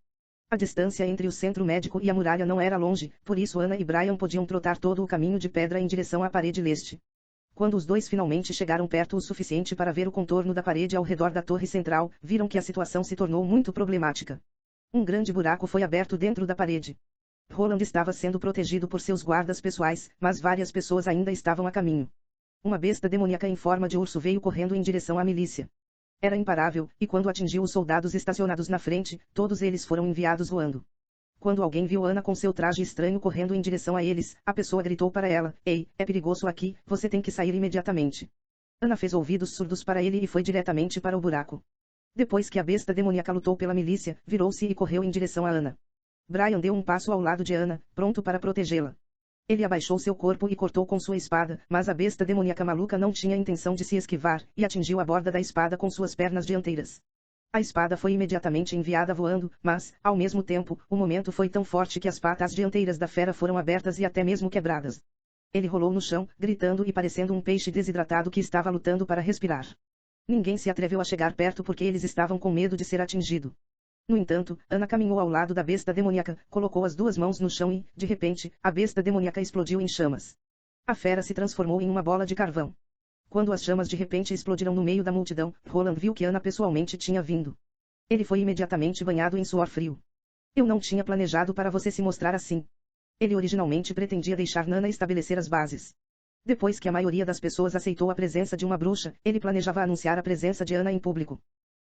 [SPEAKER 1] A distância entre o centro médico e a muralha não era longe, por isso Ana e Brian podiam trotar todo o caminho de pedra em direção à parede leste. Quando os dois finalmente chegaram perto o suficiente para ver o contorno da parede ao redor da torre central, viram que a situação se tornou muito problemática. Um grande buraco foi aberto dentro da parede. Roland estava sendo protegido por seus guardas pessoais, mas várias pessoas ainda estavam a caminho. Uma besta demoníaca em forma de urso veio correndo em direção à milícia. Era imparável, e quando atingiu os soldados estacionados na frente, todos eles foram enviados voando. Quando alguém viu Ana com seu traje estranho correndo em direção a eles, a pessoa gritou para ela, ei, é perigoso aqui, você tem que sair imediatamente. Ana fez ouvidos surdos para ele e foi diretamente para o buraco. Depois que a besta demoníaca lutou pela milícia, virou-se e correu em direção a Ana. Brian deu um passo ao lado de Ana, pronto para protegê-la. Ele abaixou seu corpo e cortou com sua espada, mas a besta demoníaca maluca não tinha intenção de se esquivar, e atingiu a borda da espada com suas pernas dianteiras. A espada foi imediatamente enviada voando, mas, ao mesmo tempo, o momento foi tão forte que as patas dianteiras da fera foram abertas e até mesmo quebradas. Ele rolou no chão, gritando e parecendo um peixe desidratado que estava lutando para respirar. Ninguém se atreveu a chegar perto porque eles estavam com medo de ser atingido. No entanto, Ana caminhou ao lado da besta demoníaca, colocou as duas mãos no chão e, de repente, a besta demoníaca explodiu em chamas. A fera se transformou em uma bola de carvão. Quando as chamas de repente explodiram no meio da multidão, Roland viu que Ana pessoalmente tinha vindo. Ele foi imediatamente banhado em suor frio. Eu não tinha planejado para você se mostrar assim. Ele originalmente pretendia deixar Nana estabelecer as bases. Depois que a maioria das pessoas aceitou a presença de uma bruxa, ele planejava anunciar a presença de Ana em público.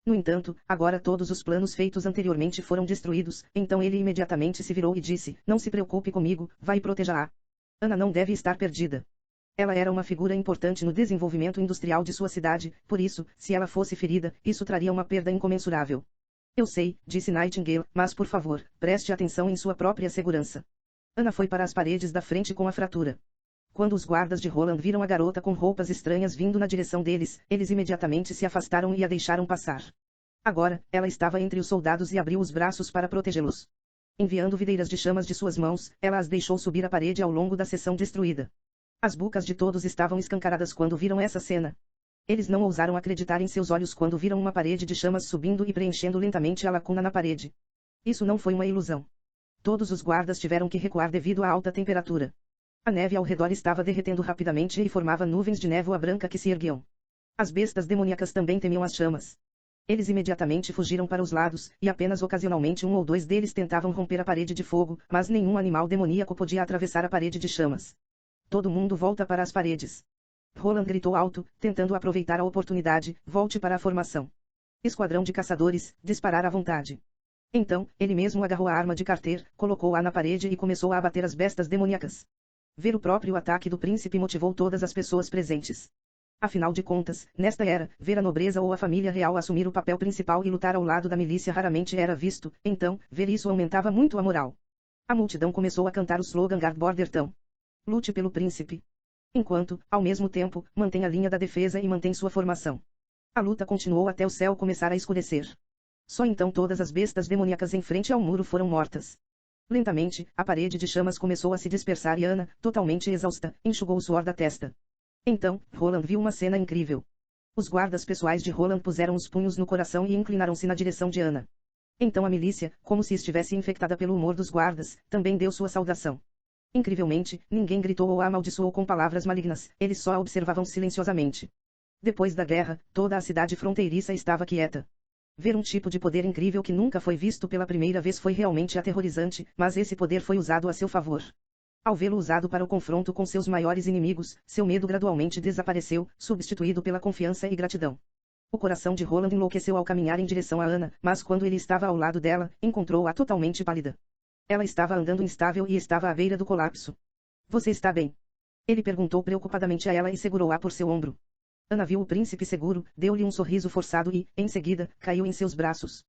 [SPEAKER 1] No entanto, agora todos os planos feitos anteriormente foram destruídos, então ele imediatamente se virou e disse, não se preocupe comigo, vai e proteja-a. Ana não deve estar perdida. Ela era uma figura importante no desenvolvimento industrial de sua cidade, por isso, se ela fosse ferida, isso traria uma perda incomensurável. Eu sei, disse Nightingale, mas por favor, preste atenção em sua própria segurança. Ana foi para as paredes da frente com a fratura. Quando os guardas de Roland viram a garota com roupas estranhas vindo na direção deles, eles imediatamente se afastaram e a deixaram passar. Agora, ela estava entre os soldados e abriu os braços para protegê-los. Enviando videiras de chamas de suas mãos, ela as deixou subir a parede ao longo da seção destruída. As bocas de todos estavam escancaradas quando viram essa cena. Eles não ousaram acreditar em seus olhos quando viram uma parede de chamas subindo e preenchendo lentamente a lacuna na parede. Isso não foi uma ilusão. Todos os guardas tiveram que recuar devido à alta temperatura. A neve ao redor estava derretendo rapidamente e formava nuvens de névoa branca que se erguiam. As bestas demoníacas também temiam as chamas. Eles imediatamente fugiram para os lados, e apenas ocasionalmente um ou dois deles tentavam romper a parede de fogo, mas nenhum animal demoníaco podia atravessar a parede de chamas. Todo mundo volta para as paredes. Roland gritou alto, tentando aproveitar a oportunidade, volte para a formação. Esquadrão de caçadores, disparar à vontade. Então, ele mesmo agarrou a arma de Carter, colocou-a na parede e começou a abater as bestas demoníacas. Ver o próprio ataque do príncipe motivou todas as pessoas presentes. Afinal de contas, nesta era, ver a nobreza ou a família real assumir o papel principal e lutar ao lado da milícia raramente era visto, então, ver isso aumentava muito a moral. A multidão começou a cantar o slogan Guard Border Town. Lute pelo príncipe. Enquanto, ao mesmo tempo, mantém a linha da defesa e mantém sua formação. A luta continuou até o céu começar a escurecer. Só então todas as bestas demoníacas em frente ao muro foram mortas. Lentamente, a parede de chamas começou a se dispersar e Ana, totalmente exausta, enxugou o suor da testa. Então, Roland viu uma cena incrível. Os guardas pessoais de Roland puseram os punhos no coração e inclinaram-se na direção de Ana. Então a milícia, como se estivesse infectada pelo humor dos guardas, também deu sua saudação. Incrivelmente, ninguém gritou ou a amaldiçoou com palavras malignas, eles só a observavam silenciosamente. Depois da guerra, toda a cidade fronteiriça estava quieta. Ver um tipo de poder incrível que nunca foi visto pela primeira vez foi realmente aterrorizante, mas esse poder foi usado a seu favor. Ao vê-lo usado para o confronto com seus maiores inimigos, seu medo gradualmente desapareceu, substituído pela confiança e gratidão. O coração de Roland enlouqueceu ao caminhar em direção a Ana, mas quando ele estava ao lado dela, encontrou-a totalmente pálida. Ela estava andando instável e estava à beira do colapso. Você está bem? Ele perguntou preocupadamente a ela e segurou-a por seu ombro. Ana viu o príncipe seguro, deu-lhe um sorriso forçado e, em seguida, caiu em seus braços.